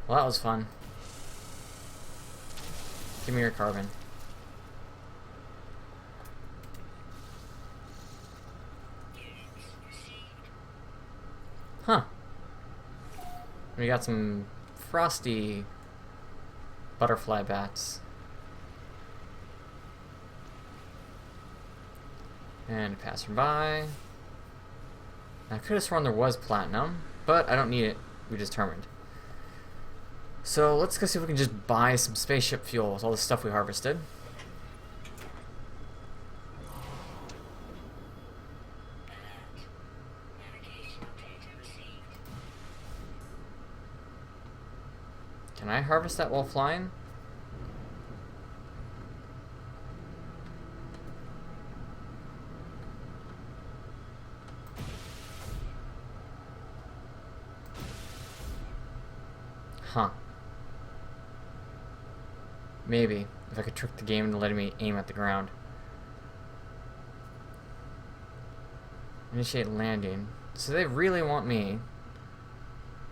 Well, that was fun. Give me your carbon. Huh. We got some frosty butterfly bats. And passerby. I could have sworn there was platinum, but I don't need it, we determined. So let's go see if we can just buy some spaceship fuel with all the stuff we harvested. Can I harvest that while flying? Huh. Maybe, if I could trick the game into letting me aim at the ground. Initiate landing. So they really want me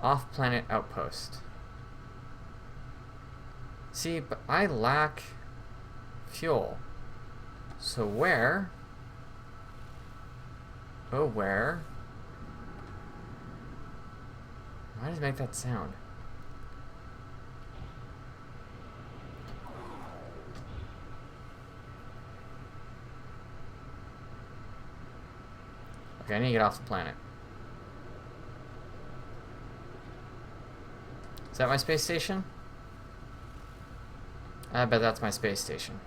off-planet outpost. See, but I lack fuel. So where? Oh, where? Why does it make that sound? Okay, I need to get off the planet. Is that my space station? I bet that's my space station.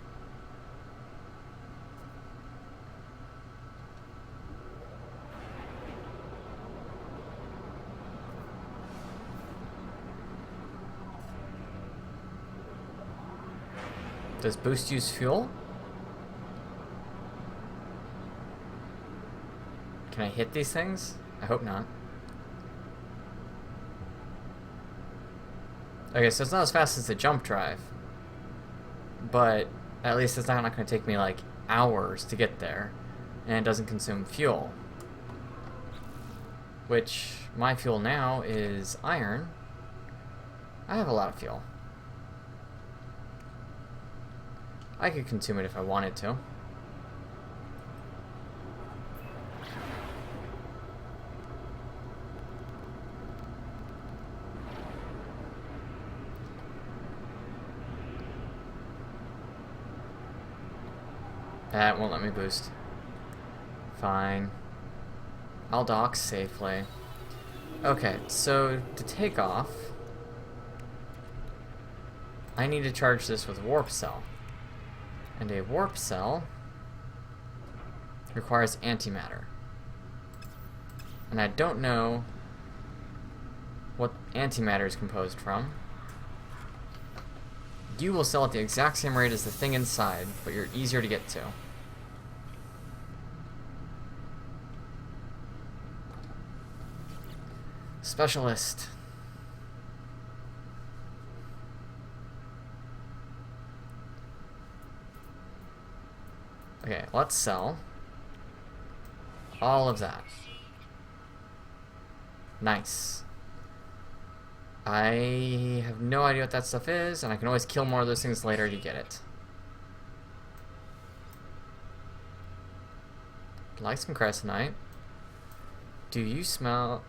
Does boost use fuel? Can I hit these things? I hope not. Okay, so it's not as fast as the jump drive. But at least it's not going to take me like hours to get there. And it doesn't consume fuel. Which, my fuel now is iron. I have a lot of fuel. I could consume it if I wanted to. That won't let me boost. Fine. I'll dock safely. Okay, so to take off, I need to charge this with a warp cell. And a warp cell requires antimatter. And I don't know what antimatter is composed from. You will sell at the exact same rate as the thing inside, but you're easier to get to. Specialist. Okay, let's sell all of that. Nice. I have no idea what that stuff is, and I can always kill more of those things later to get it. Like some crescenite. Do you smell?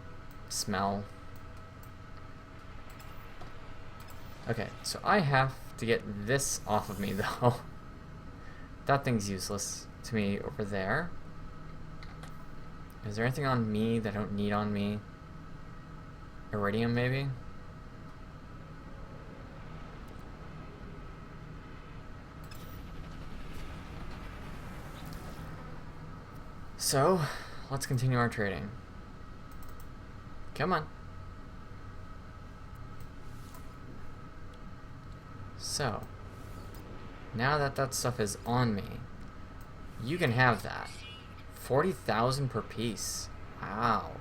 Okay, so I have to get this off of me, though. That thing's useless to me over there. Is there anything on me that I don't need on me? Iridium, maybe? So, let's continue our trading. Come on. So, now that that stuff is on me, you can have that. 40,000 per piece. Wow.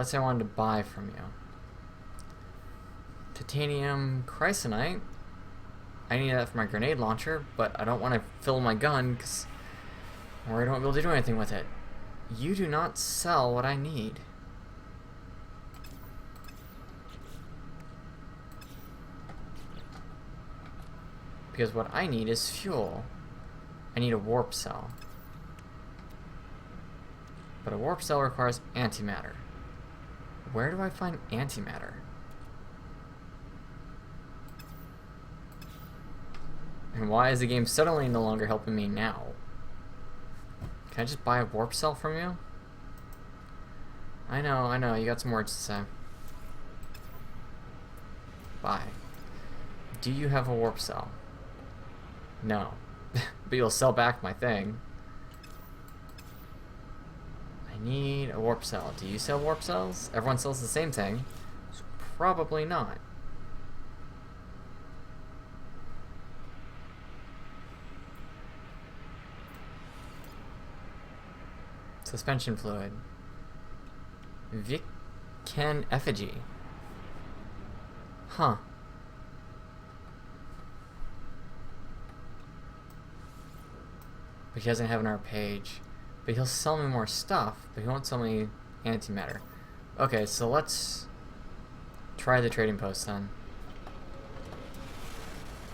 let's say I wanted to buy from you. Titanium chrysonite. I need that for my grenade launcher, but I don't want to fill my gun because I'm worried I won't be able to do anything with it. You do not sell what I need. Because what I need is fuel. I need a warp cell. But a warp cell requires antimatter. Where do I find antimatter? And why is the game suddenly no longer helping me now? Can I just buy a warp cell from you? I know, you got some words to say. Buy. Do you have a warp cell? No. But you'll sell back my thing. I need a warp cell. Do you sell warp cells? Everyone sells the same thing. So probably not. Suspension fluid. Viken effigy. Huh. But he doesn't have it on our page. But he'll sell me more stuff, but he won't sell me antimatter. Okay, so let's try the trading post then.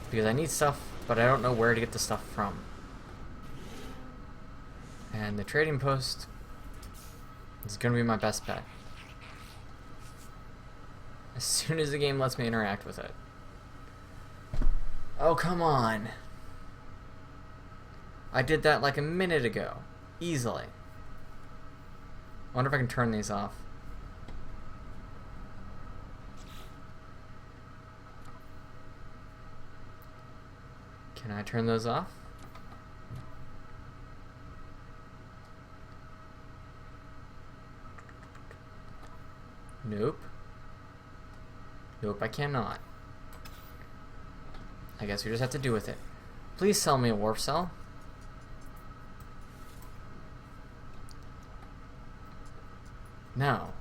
Because I need stuff, but I don't know where to get the stuff from. And the trading post is going to be my best bet. As soon as the game lets me interact with it. Oh, come on. I did that like a minute ago. Easily. I wonder if I can turn these off. Can I turn those off? Nope. Nope, I cannot. I guess we just have to do with it. Please sell me a warp cell. No.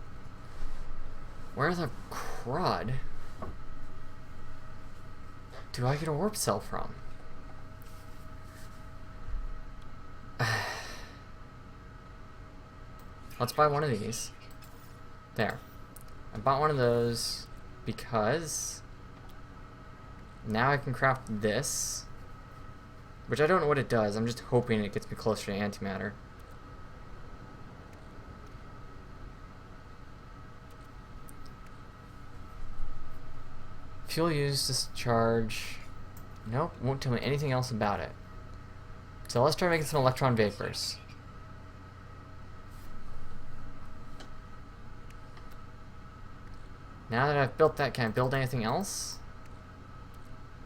Where the crud do I get a warp cell from? Let's buy one of these. There. I bought one of those because now I can craft this, which I don't know what it does. I'm just hoping it gets me closer to antimatter. Fuel used to charge. Nope, won't tell me anything else about it. So let's try making some electron vapors. Now that I've built that, can I build anything else?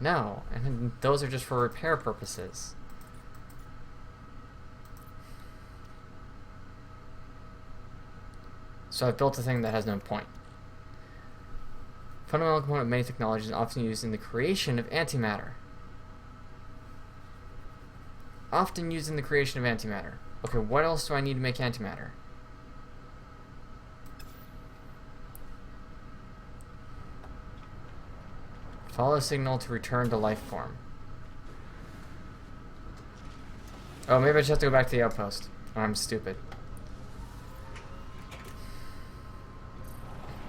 No, and those are just for repair purposes. So I've built a thing that has no point. Fundamental component of many technologies often used in the creation of antimatter. Often used in the creation of antimatter. Okay, what else do I need to make antimatter? Follow signal to return to life form. Oh, maybe I just have to go back to the outpost. Oh, I'm stupid.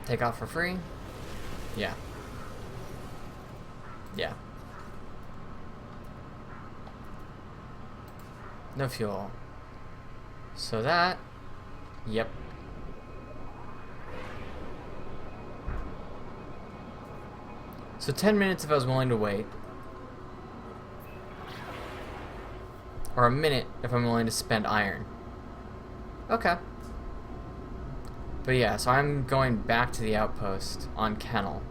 Take off for free? Yeah. Yeah. No fuel. So that... Yep. So 10 minutes if I was willing to wait. Or a minute if I'm willing to spend iron. Okay. But yeah, so I'm going back to the outpost on Kennel.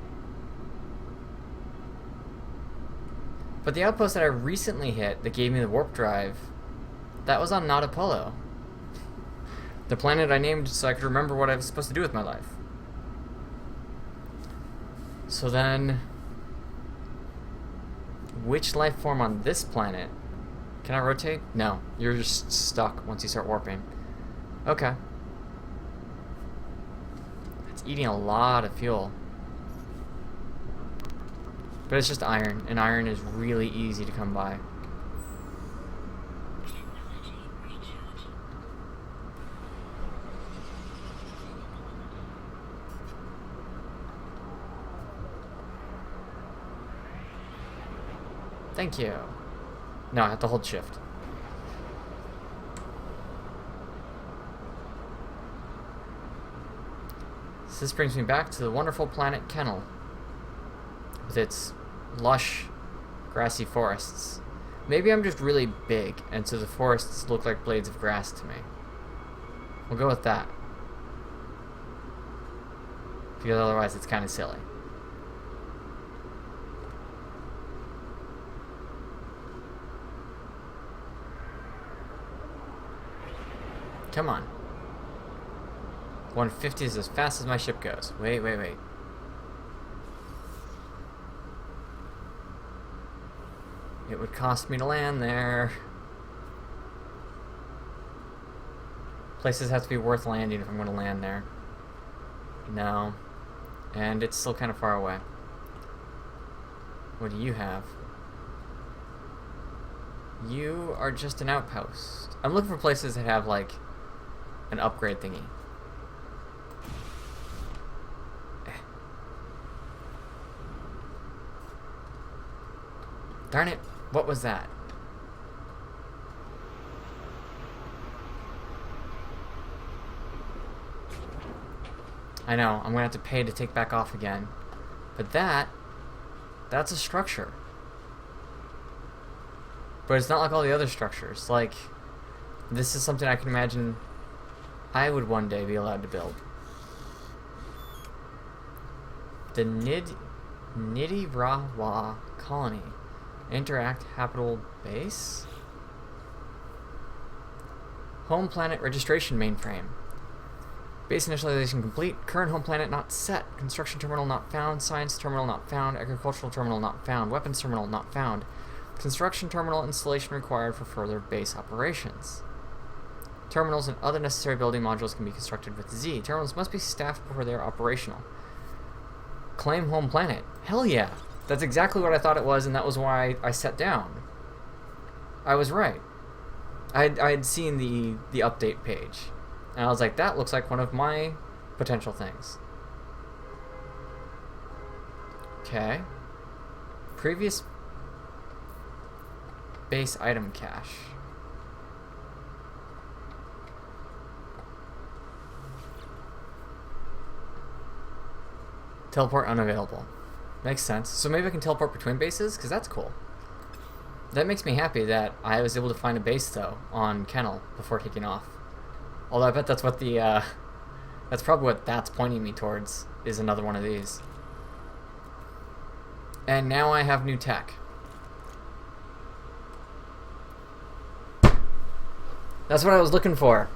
But the outpost that I recently hit that gave me the warp drive, that was on Not Apollo. The planet I named so I could remember what I was supposed to do with my life. So then, which life form on this planet? Can I rotate? No, you're just stuck once you start warping. Okay. It's eating a lot of fuel. But it's just iron, and iron is really easy to come by. Thank you. No, I have to hold shift. So this brings me back to the wonderful planet Kennel, with its lush, grassy forests. Maybe I'm just really big, and so the forests look like blades of grass to me. We'll go with that. Because otherwise it's kind of silly. Come on. 150 is as fast as my ship goes. Wait. It would cost me to land there. Places have to be worth landing if I'm going to land there. No. And it's still kind of far away. What do you have? You are just an outpost. I'm looking for places that have, like, an upgrade thingy. Darn it. What was that? I know. I'm going to have to pay to take back off again. But that's a structure. But it's not like all the other structures. Like, this is something I can imagine I would one day be allowed to build. The Nidirawa colony. Interact habitable base. Home planet registration mainframe. Base initialization complete. Current home planet not set. Construction terminal not found. Science terminal not found. Agricultural terminal not found. Weapons terminal not found. Construction terminal installation required for further base operations. Terminals and other necessary building modules can be constructed with Z. Terminals must be staffed before they are operational. Claim home planet. Hell yeah. That's exactly what I thought it was, and that was why I sat down. I was right. I had seen the update page, and I was like, that looks like one of my potential things. Okay. Previous base item cache. Teleport unavailable. Makes sense. So maybe I can teleport between bases? Because that's cool. That makes me happy that I was able to find a base, though, on Kennel before taking off. Although I bet that's what the, that's probably what that's pointing me towards, is another one of these. And now I have new tech. That's what I was looking for.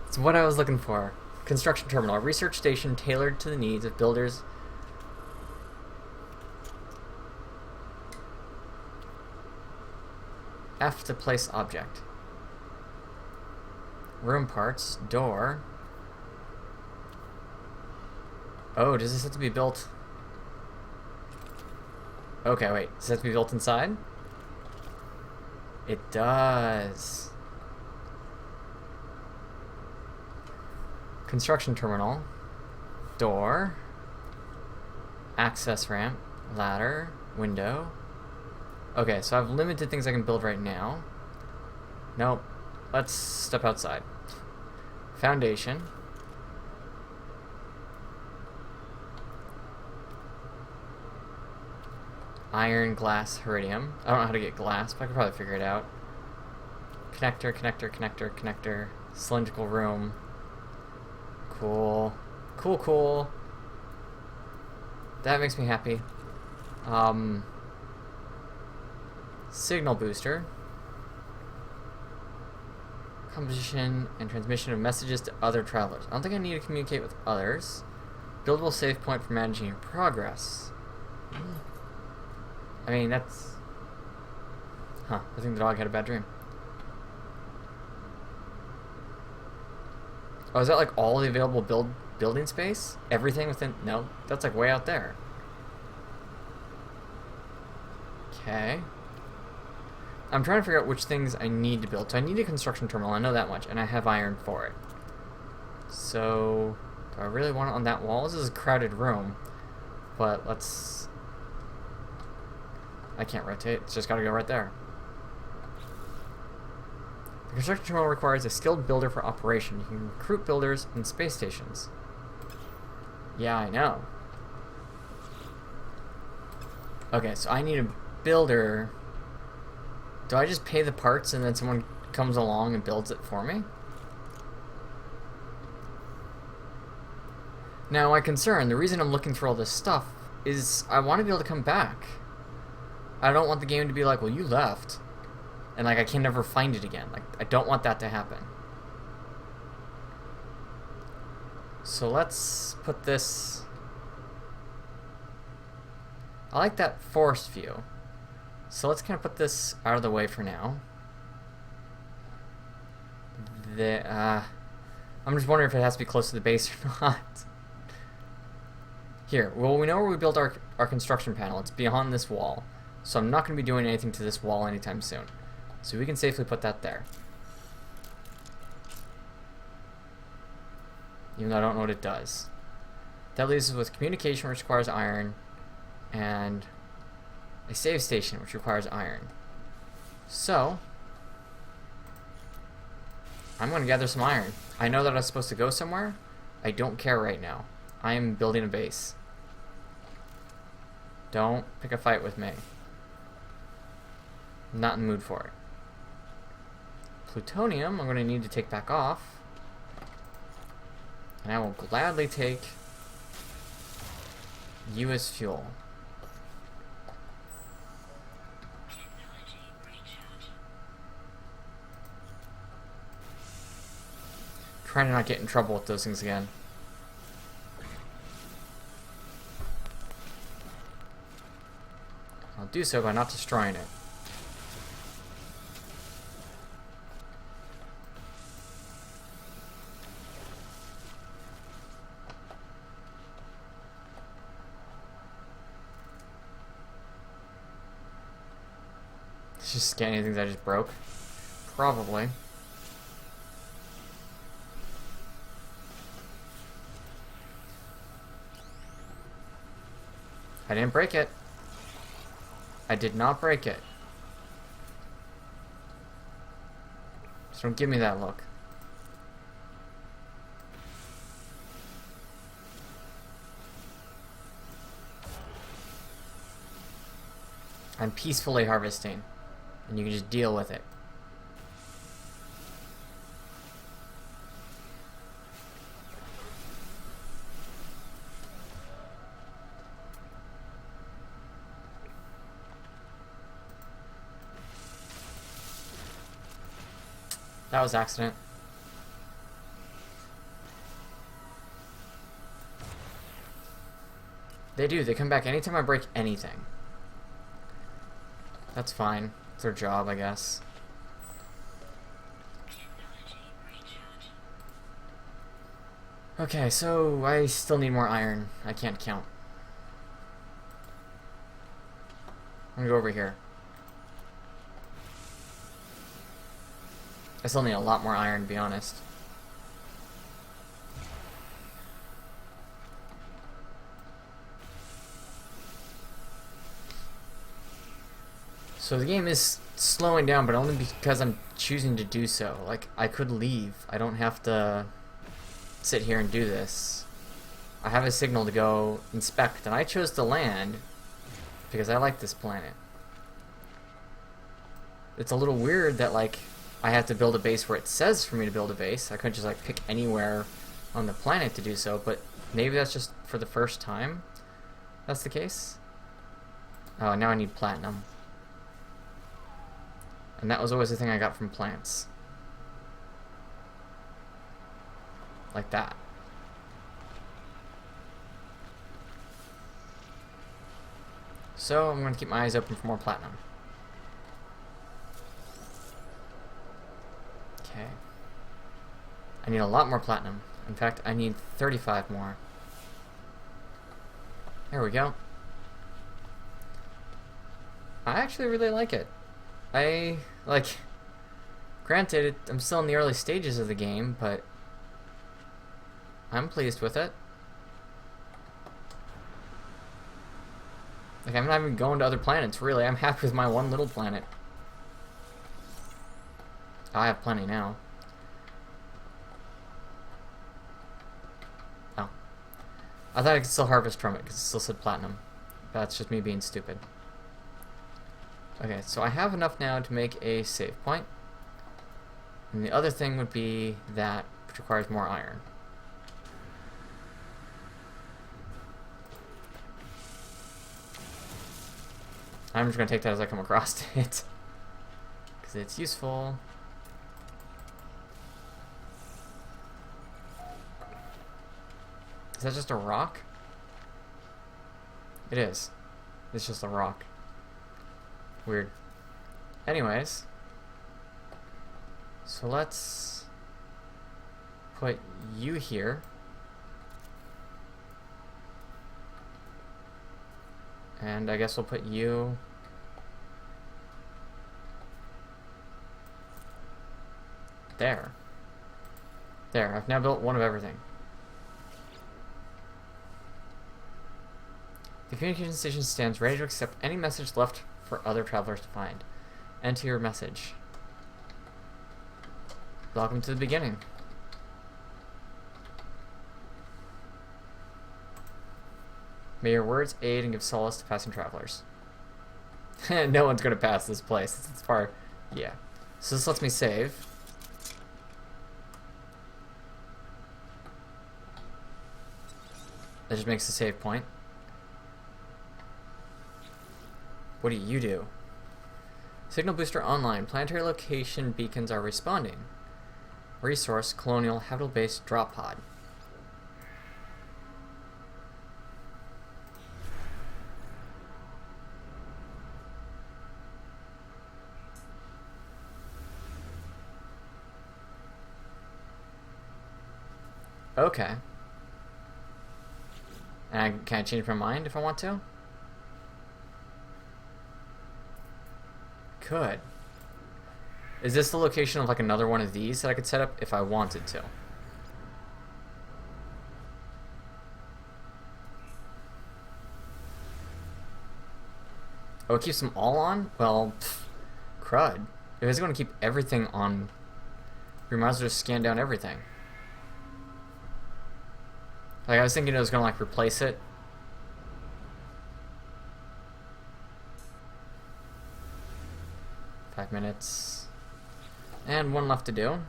That's what I was looking for. Construction terminal. A research station tailored to the needs of builders. F to place object. Room parts. Door. Oh, does this have to be built? Okay, wait. Does it have to be built inside? It does. Construction terminal. Door. Access ramp. Ladder. Window. Okay, so I have limited things I can build right now. Nope. Let's step outside. Foundation. Iron, glass, iridium. I don't know how to get glass, but I could probably figure it out. Connector, connector, connector, connector. Cylindrical room. Cool. Cool, cool. That makes me happy. Signal booster. Composition and transmission of messages to other travelers. I don't think I need to communicate with others. Buildable save point for managing your progress. I mean, that's... Huh, I think the dog had a bad dream. Oh, is that like all the available build building space? Everything within... No, that's like way out there. Okay. I'm trying to figure out which things I need to build. So I need a construction terminal, I know that much, and I have iron for it. So, do I really want it on that wall? This is a crowded room, but let's... I can't rotate, it's just gotta go right there. The construction terminal requires a skilled builder for operation. You can recruit builders in space stations. Yeah, I know. Okay, so I need a builder. Do I just pay the parts and then someone comes along and builds it for me? Now, my concern, the reason I'm looking for all this stuff is I want to be able to come back. I don't want the game to be like, well, you left. And like I can never find it again. Like I don't want that to happen. So let's put this... I like that forest view. So let's kind of put this out of the way for now. I'm just wondering if it has to be close to the base or not. Here, well, we know where we built our construction panel. It's beyond this wall. So I'm not going to be doing anything to this wall anytime soon. So we can safely put that there. Even though I don't know what it does. That leaves us with communication, which requires iron, and a save station, which requires iron. So, I'm going to gather some iron. I know that I was supposed to go somewhere. I don't care right now. I am building a base. Don't pick a fight with me. I'm not in the mood for it. Plutonium, I'm going to need to take back off. And I will gladly take you as fuel. Trying to not get in trouble with those things again. I'll do so by not destroying it. Just scanning things I just broke. Probably. I didn't break it. I did not break it. Just don't give me that look. I'm peacefully harvesting. And you can just deal with it. That was accident. They do. They come back anytime I break anything. That's fine. It's their job, I guess. Okay, so I still need more iron. I can't count. I'm gonna go over here. I still need a lot more iron, to be honest. So the game is slowing down, but only because I'm choosing to do so. Like, I could leave. I don't have to sit here and do this. I have a signal to go inspect, and I chose to land because I like this planet. It's a little weird that, like, I have to build a base where it says for me to build a base. I couldn't just, like, pick anywhere on the planet to do so, but maybe that's just for the first time that's the case. Oh, now I need platinum. And that was always the thing I got from plants. Like that. So I'm going to keep my eyes open for more platinum. Okay. I need a lot more platinum. In fact, I need 35 more. There we go. I actually really like it. Granted, I'm still in the early stages of the game, but I'm pleased with it. Like, I'm not even going to other planets, really. I'm happy with my one little planet. I have plenty now. Oh. I thought I could still harvest from it, because it still said platinum. That's just me being stupid. Okay, so I have enough now to make a save point. And the other thing would be that, which requires more iron. I'm just going to take that as I come across it. Because it's useful. Is that just a rock? It is. It's just a rock. Weird. Anyways. So let's put you here. And I guess we'll put you there. There, I've now built one of everything. The communication station stands ready to accept any message left for other travelers to find. Enter your message. Welcome to the beginning. May your words aid and give solace to passing travelers. No one's going to pass this place. It's far. Yeah. So this lets me save. That just makes a save point. What do you do? Signal booster online. Planetary location beacons are responding. Resource, colonial, habitable base, drop pod. Okay. And can I change my mind if I want to? Could. Is this the location of like another one of these that I could set up if I wanted to? Oh, it keeps them all on? Well, crud. If it's going to keep everything on, we might as well just scan down everything. Like, I was thinking it was going to, like, replace it. Five minutes. And one left to do.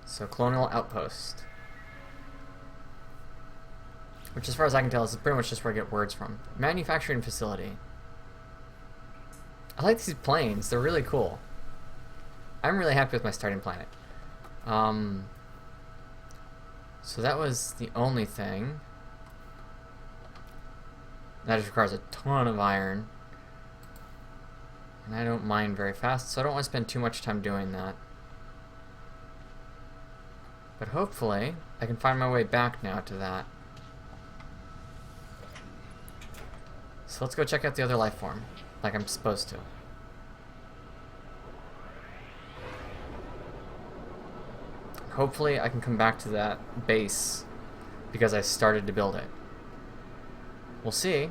So, Colonial Outpost. Which, as far as I can tell, is pretty much just where I get words from. Manufacturing facility. I like these planes. They're really cool. I'm really happy with my starting planet. So that was the only thing. That just requires a ton of iron. And I don't mine very fast, so I don't want to spend too much time doing that. But hopefully, I can find my way back now to that. So let's go check out the other life form, like I'm supposed to. Hopefully I can come back to that base because I started to build it. We'll see.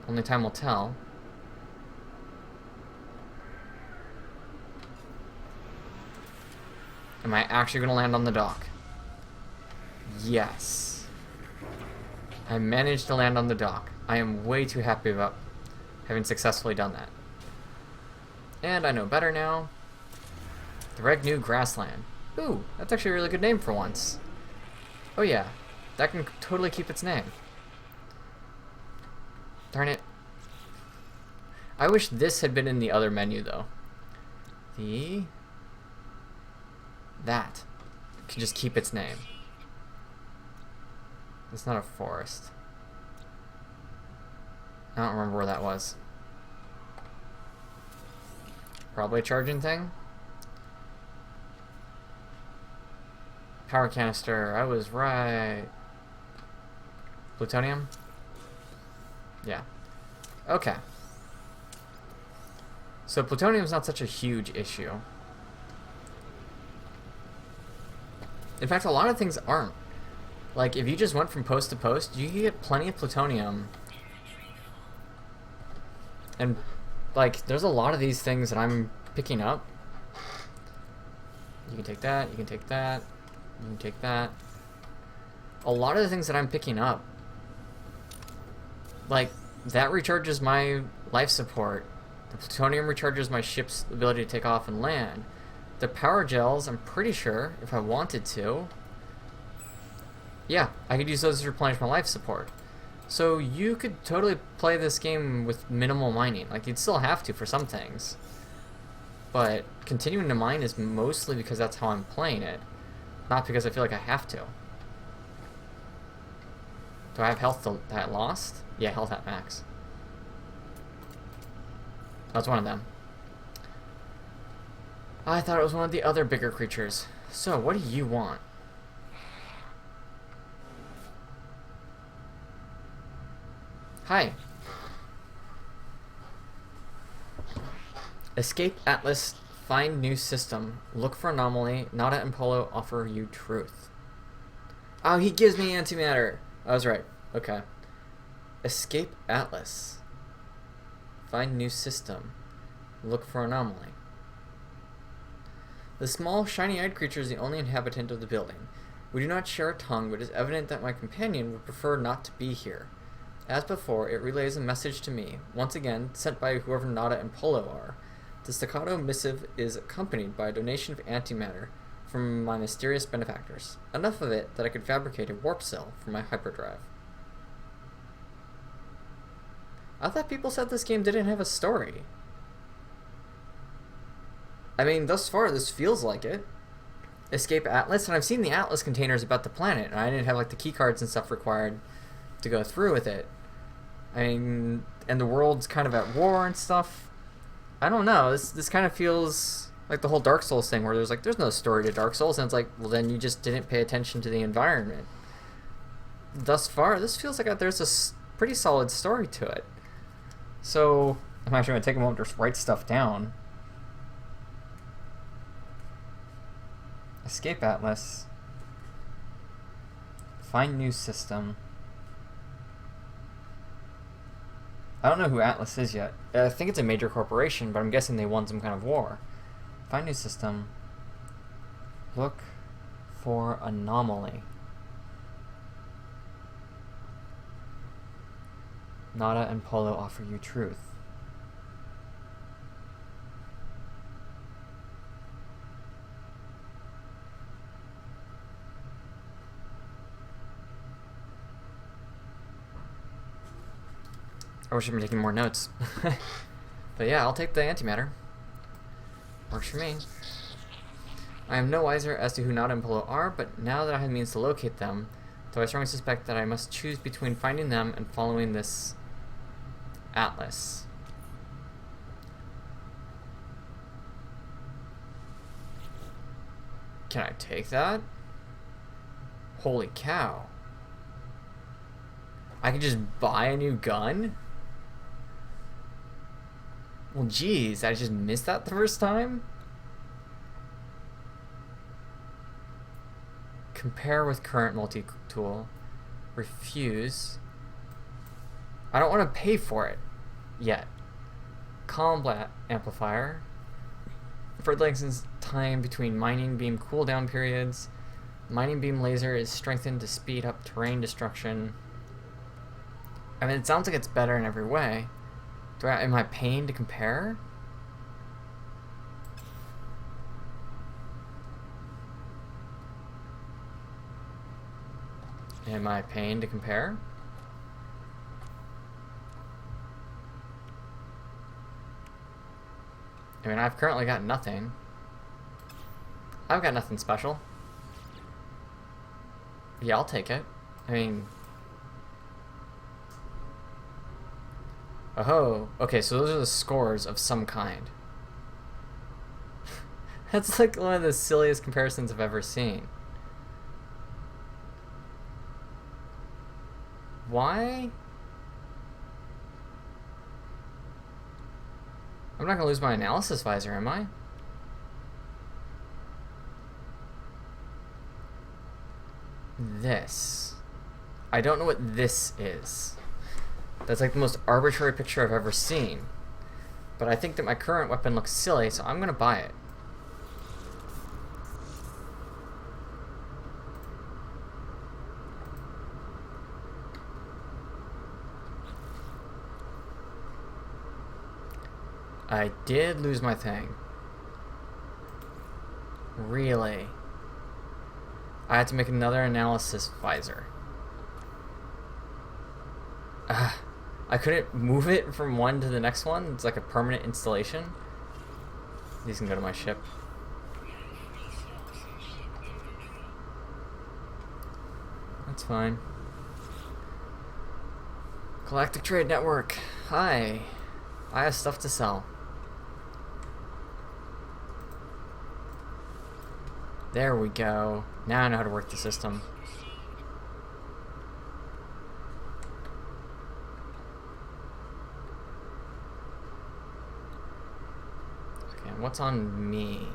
Only time will tell. Am I actually going to land on the dock? Yes. I managed to land on the dock. I am way too happy about having successfully done that. And I know better now. The Red New Grassland. Ooh, that's actually a really good name for once. Oh yeah, that can totally keep its name. Darn it. I wish this had been in the other menu though. That can just keep its name. It's not a forest. I don't remember where that was. Probably a charging thing? Power canister. I was right. Plutonium? Yeah. Okay. So plutonium's not such a huge issue. In fact, a lot of things aren't. Like, if you just went from post to post, you could get plenty of plutonium. And, like, there's a lot of these things that I'm picking up. You can take that, you can take that, you can take that. A lot of the things that I'm picking up, like, that recharges my life support. The plutonium recharges my ship's ability to take off and land. The power gels, I'm pretty sure, if I wanted to, yeah, I could use those to replenish my life support. So you could totally play this game with minimal mining. Like, you'd still have to for some things. But continuing to mine is mostly because that's how I'm playing it, not because I feel like I have to. Do I have health that I lost? Yeah, health at max. That's one of them. I thought it was one of the other bigger creatures. So, what do you want? Hi. Escape Atlas, find new system. Look for anomaly. Nada and Polo offer you truth. Oh, he gives me antimatter. I was right. Okay. Escape Atlas. Find new system. Look for anomaly. The small, shiny-eyed creature is the only inhabitant of the building. We do not share a tongue, but it is evident that my companion would prefer not to be here. As before, it relays a message to me, once again, sent by whoever Nada and Polo are. The staccato missive is accompanied by a donation of antimatter from my mysterious benefactors. Enough of it that I could fabricate a warp cell for my hyperdrive. I thought people said this game didn't have a story. I mean, thus far, this feels like it. Escape Atlas, and I've seen the Atlas containers about the planet, and I didn't have, like, the keycards and stuff required to go through with it. I mean, and the world's kind of at war and stuff. I don't know, this kind of feels like the whole Dark Souls thing, where there's no story to Dark Souls, and it's like, well, then you just didn't pay attention to the environment. Thus far, this feels like there's a pretty solid story to it. So, I'm actually going to take a moment to write stuff down. Escape Atlas. Find new system. I don't know who Atlas is yet. I think it's a major corporation, but I'm guessing they won some kind of war. Find new system. Look for anomaly. Nada and Polo offer you truth. I wish I'd been taking more notes. But yeah, I'll take the antimatter. Works for me. I am no wiser as to who Nada and Polo are, but now that I have means to locate them, though I strongly suspect that I must choose between finding them and following this Atlas. Can I take that? Holy cow. I can just buy a new gun? Well, geez, I just missed that the first time? Compare with current multi-tool. Refuse. I don't want to pay for it yet. Combat amplifier. For lengthens time between mining beam cooldown periods. Mining beam laser is strengthened to speed up terrain destruction. I mean, it sounds like it's better in every way. Am I paying to compare? Am I paying to compare? I mean, I've currently got nothing. I've got nothing special. Yeah, I'll take it. I mean... Oh, okay, so those are the scores of some kind. That's like one of the silliest comparisons I've ever seen. Why? I'm not gonna lose my analysis visor, am I? This. I don't know what this is. That's like the most arbitrary picture I've ever seen. But I think that my current weapon looks silly, so I'm gonna buy it. I did lose my thing. Really? I had to make another analysis visor. I couldn't move it from one to the next one. It's like a permanent installation. These can go to my ship. That's fine. Galactic Trade Network. Hi. I have stuff to sell. There we go. Now I know how to work the system. Okay, what's on me?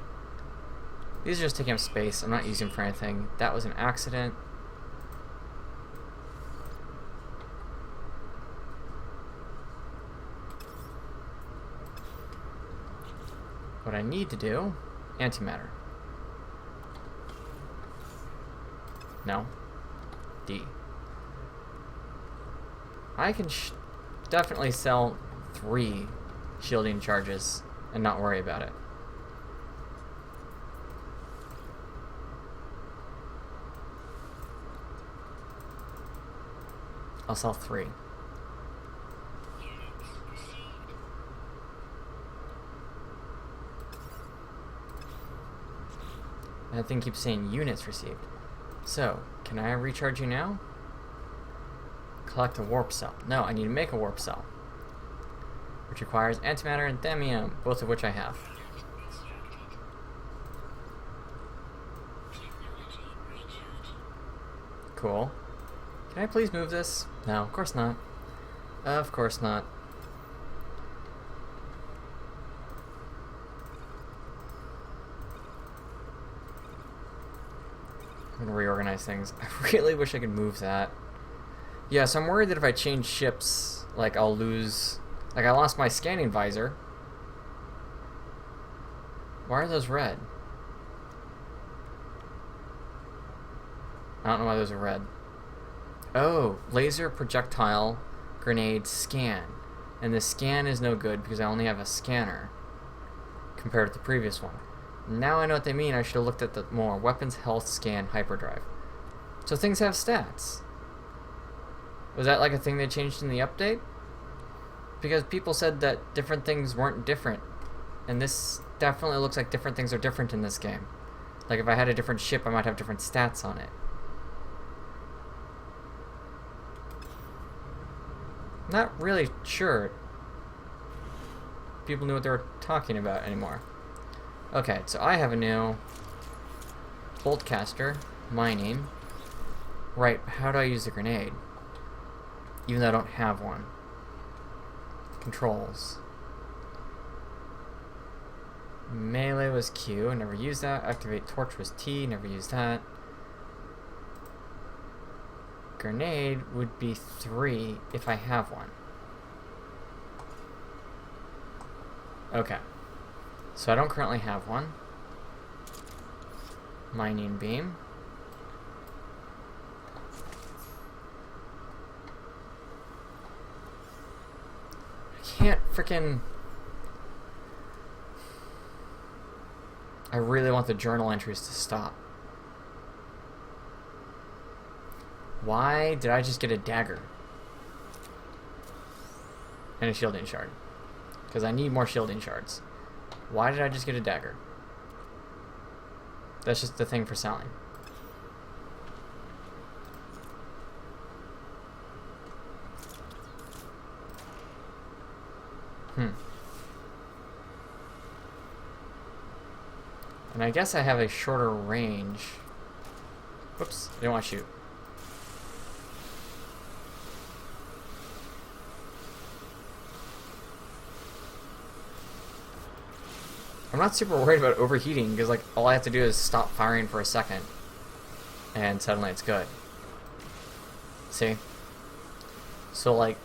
These are just taking up space. I'm not using them for anything. That was an accident. What I need to do, antimatter. No. D. I can definitely sell 3 shielding charges and not worry about it. I'll sell 3. And that thing keeps saying units received. So, can I recharge you now? Collect a warp cell. No, I need to make a warp cell. Which requires antimatter and thamium, both of which I have. Cool. Can I please move this? No, of course not. Of course not. I'm gonna reorganize things. I really wish I could move that. Yeah, so I'm worried that if I change ships, like I'll lose... Like I lost my scanning visor. Why are those red? I don't know why those are red. Oh, laser, projectile, grenade, scan. And the scan is no good because I only have a scanner compared to the previous one. Now I know what they mean. I should have looked at the more. Weapons, health, scan, hyperdrive. So things have stats. Was that like a thing they changed in the update? Because people said that different things weren't different. And this definitely looks like different things are different in this game. Like if I had a different ship, I might have different stats on it. Not really sure people knew what they were talking about anymore. Okay, so I have a new boltcaster, mining. Right, how do I use the grenade? Even though I don't have one. Controls. Melee was Q, I never used that. Activate torch was T, never used that. Grenade would be 3 if I have one. Okay. So I don't currently have one. Mining beam. I can't frickin'... I really want the journal entries to stop. Why did I just get a dagger? And a shielding shard. Because I need more shielding shards. Why did I just get a dagger? That's just the thing for selling. And I guess I have a shorter range. Whoops, I didn't want to shoot. I'm not super worried about overheating because like all I have to do is stop firing for a second and suddenly it's good. See? So like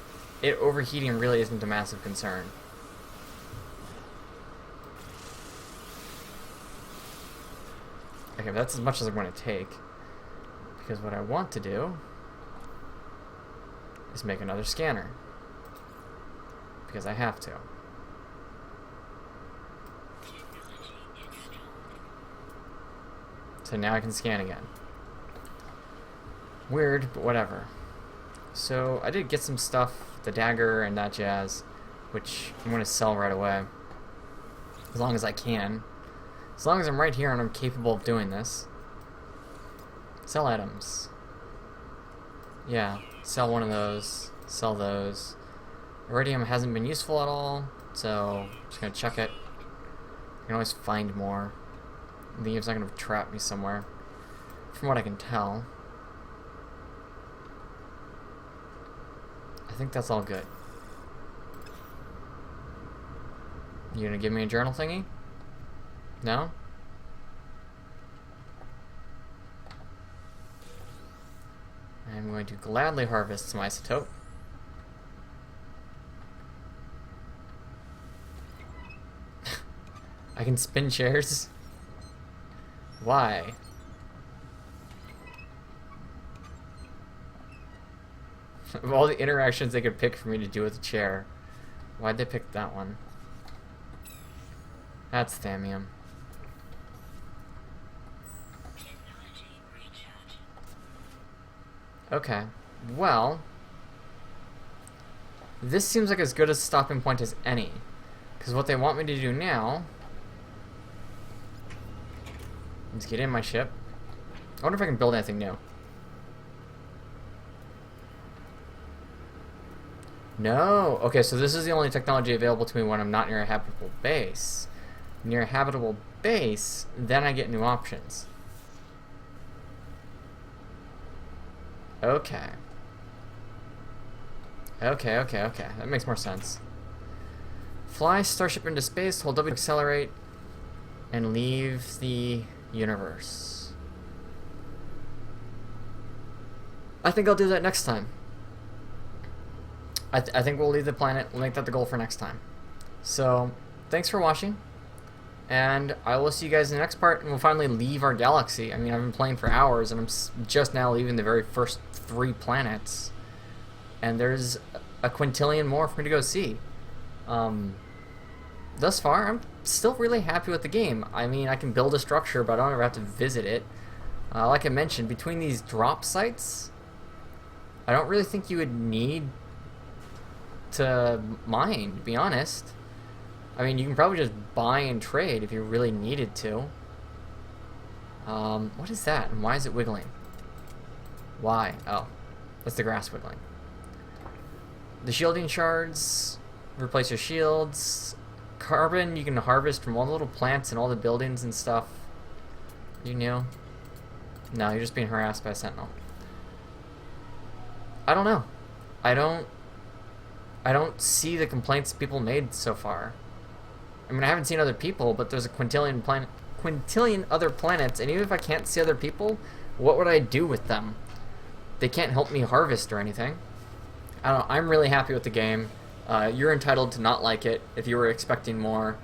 it overheating really isn't a massive concern. Okay, but that's as much as I'm going to take because what I want to do is make another scanner because I have to. So now I can scan again. Weird, but whatever. So I did get some stuff, the dagger and that jazz, which I'm going to sell right away. As long as I can. As long as I'm right here and I'm capable of doing this. Sell items. Yeah, sell one of those. Sell those. Iridium hasn't been useful at all, so I'm just going to chuck it. I can always find more. The Eve's not going to trap me somewhere, from what I can tell. I think that's all good. You gonna give me a journal thingy? No? I'm going to gladly harvest some isotope. I can spin chairs? Why? Of all the interactions they could pick for me to do with the chair, why'd they pick that one? That's thammium. Okay, well, this seems like as good a stopping point as any, because what they want me to do now is get in my ship. I wonder if I can build anything new. No! Okay, so this is the only technology available to me when I'm not near a habitable base. Near a habitable base, then I get new options. Okay. Okay. That makes more sense. Fly starship into space, hold W to accelerate, and leave the universe. I think I'll do that next time. I think we'll leave the planet. We'll make that the goal for next time. So, thanks for watching. And I will see you guys in the next part, and we'll finally leave our galaxy. I mean, I've been playing for hours, and I'm just now leaving the very first 3 planets. And there's a quintillion more for me to go see. Thus far, I'm still really happy with the game. I mean, I can build a structure, but I don't ever have to visit it. Like I mentioned, between these drop sites, I don't really think you would need to mine, to be honest. I mean, you can probably just buy and trade if you really needed to. What is that? And why is it wiggling? Why? Oh, that's the grass wiggling. The shielding shards, replace your shields. Carbon you can harvest from all the little plants and all the buildings and stuff. You knew? No, you're just being harassed by a sentinel. I don't know. I don't see the complaints people made so far. I mean, I haven't seen other people, but there's a quintillion other planets, and even if I can't see other people, what would I do with them? They can't help me harvest or anything. I don't know, I'm really happy with the game. You're entitled to not like it if you were expecting more.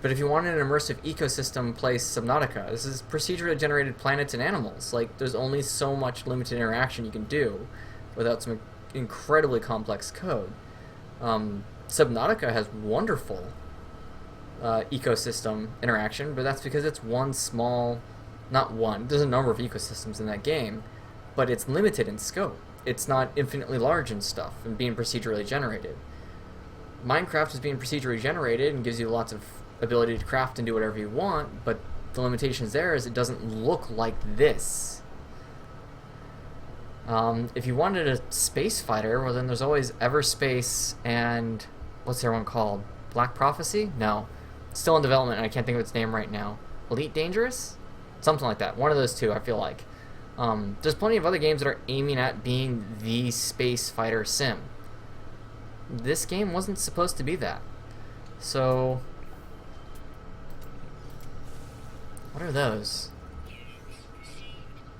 But if you want an immersive ecosystem, play Subnautica. This is procedurally generated planets and animals. Like, there's only so much limited interaction you can do without some incredibly complex code. Subnautica has wonderful ecosystem interaction, but that's because it's one small, not one, there's a number of ecosystems in that game, but it's limited in scope. It's not infinitely large and stuff and being procedurally generated. Minecraft is being procedurally generated and gives you lots of ability to craft and do whatever you want, but the limitations there is it doesn't look like this. If you wanted a space fighter, well then there's always Everspace and what's the other one called? Black Prophecy? No. It's still in development and I can't think of its name right now. Elite Dangerous? Something like that. One of those two, I feel like. There's plenty of other games that are aiming at being the space fighter sim. This game wasn't supposed to be that. So, What are those?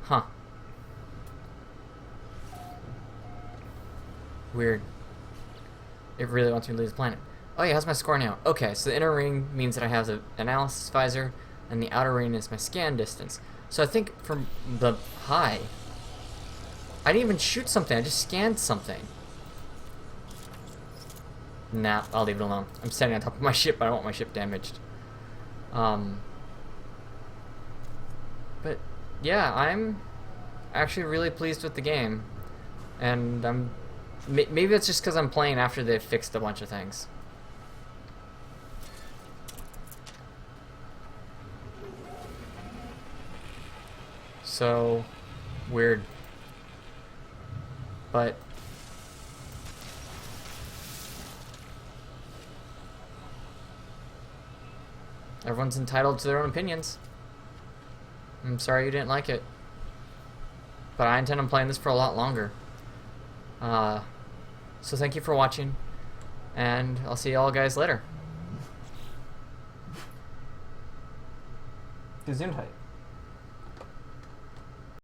Huh. Weird. It really wants me to leave the planet. Oh yeah, how's my score now? Okay, so the inner ring means that I have the analysis visor, and the outer ring is my scan distance. So I think from the... Hi. I didn't even shoot something, I just scanned something. Nah, I'll leave it alone. I'm standing on top of my ship, I don't want my ship damaged. But yeah, I'm actually really pleased with the game. And maybe it's just because I'm playing after they've fixed a bunch of things. So weird. But everyone's entitled to their own opinions. I'm sorry you didn't like it. But I intend on playing this for a lot longer. So thank you for watching, and I'll see y'all guys later. Gesundheit.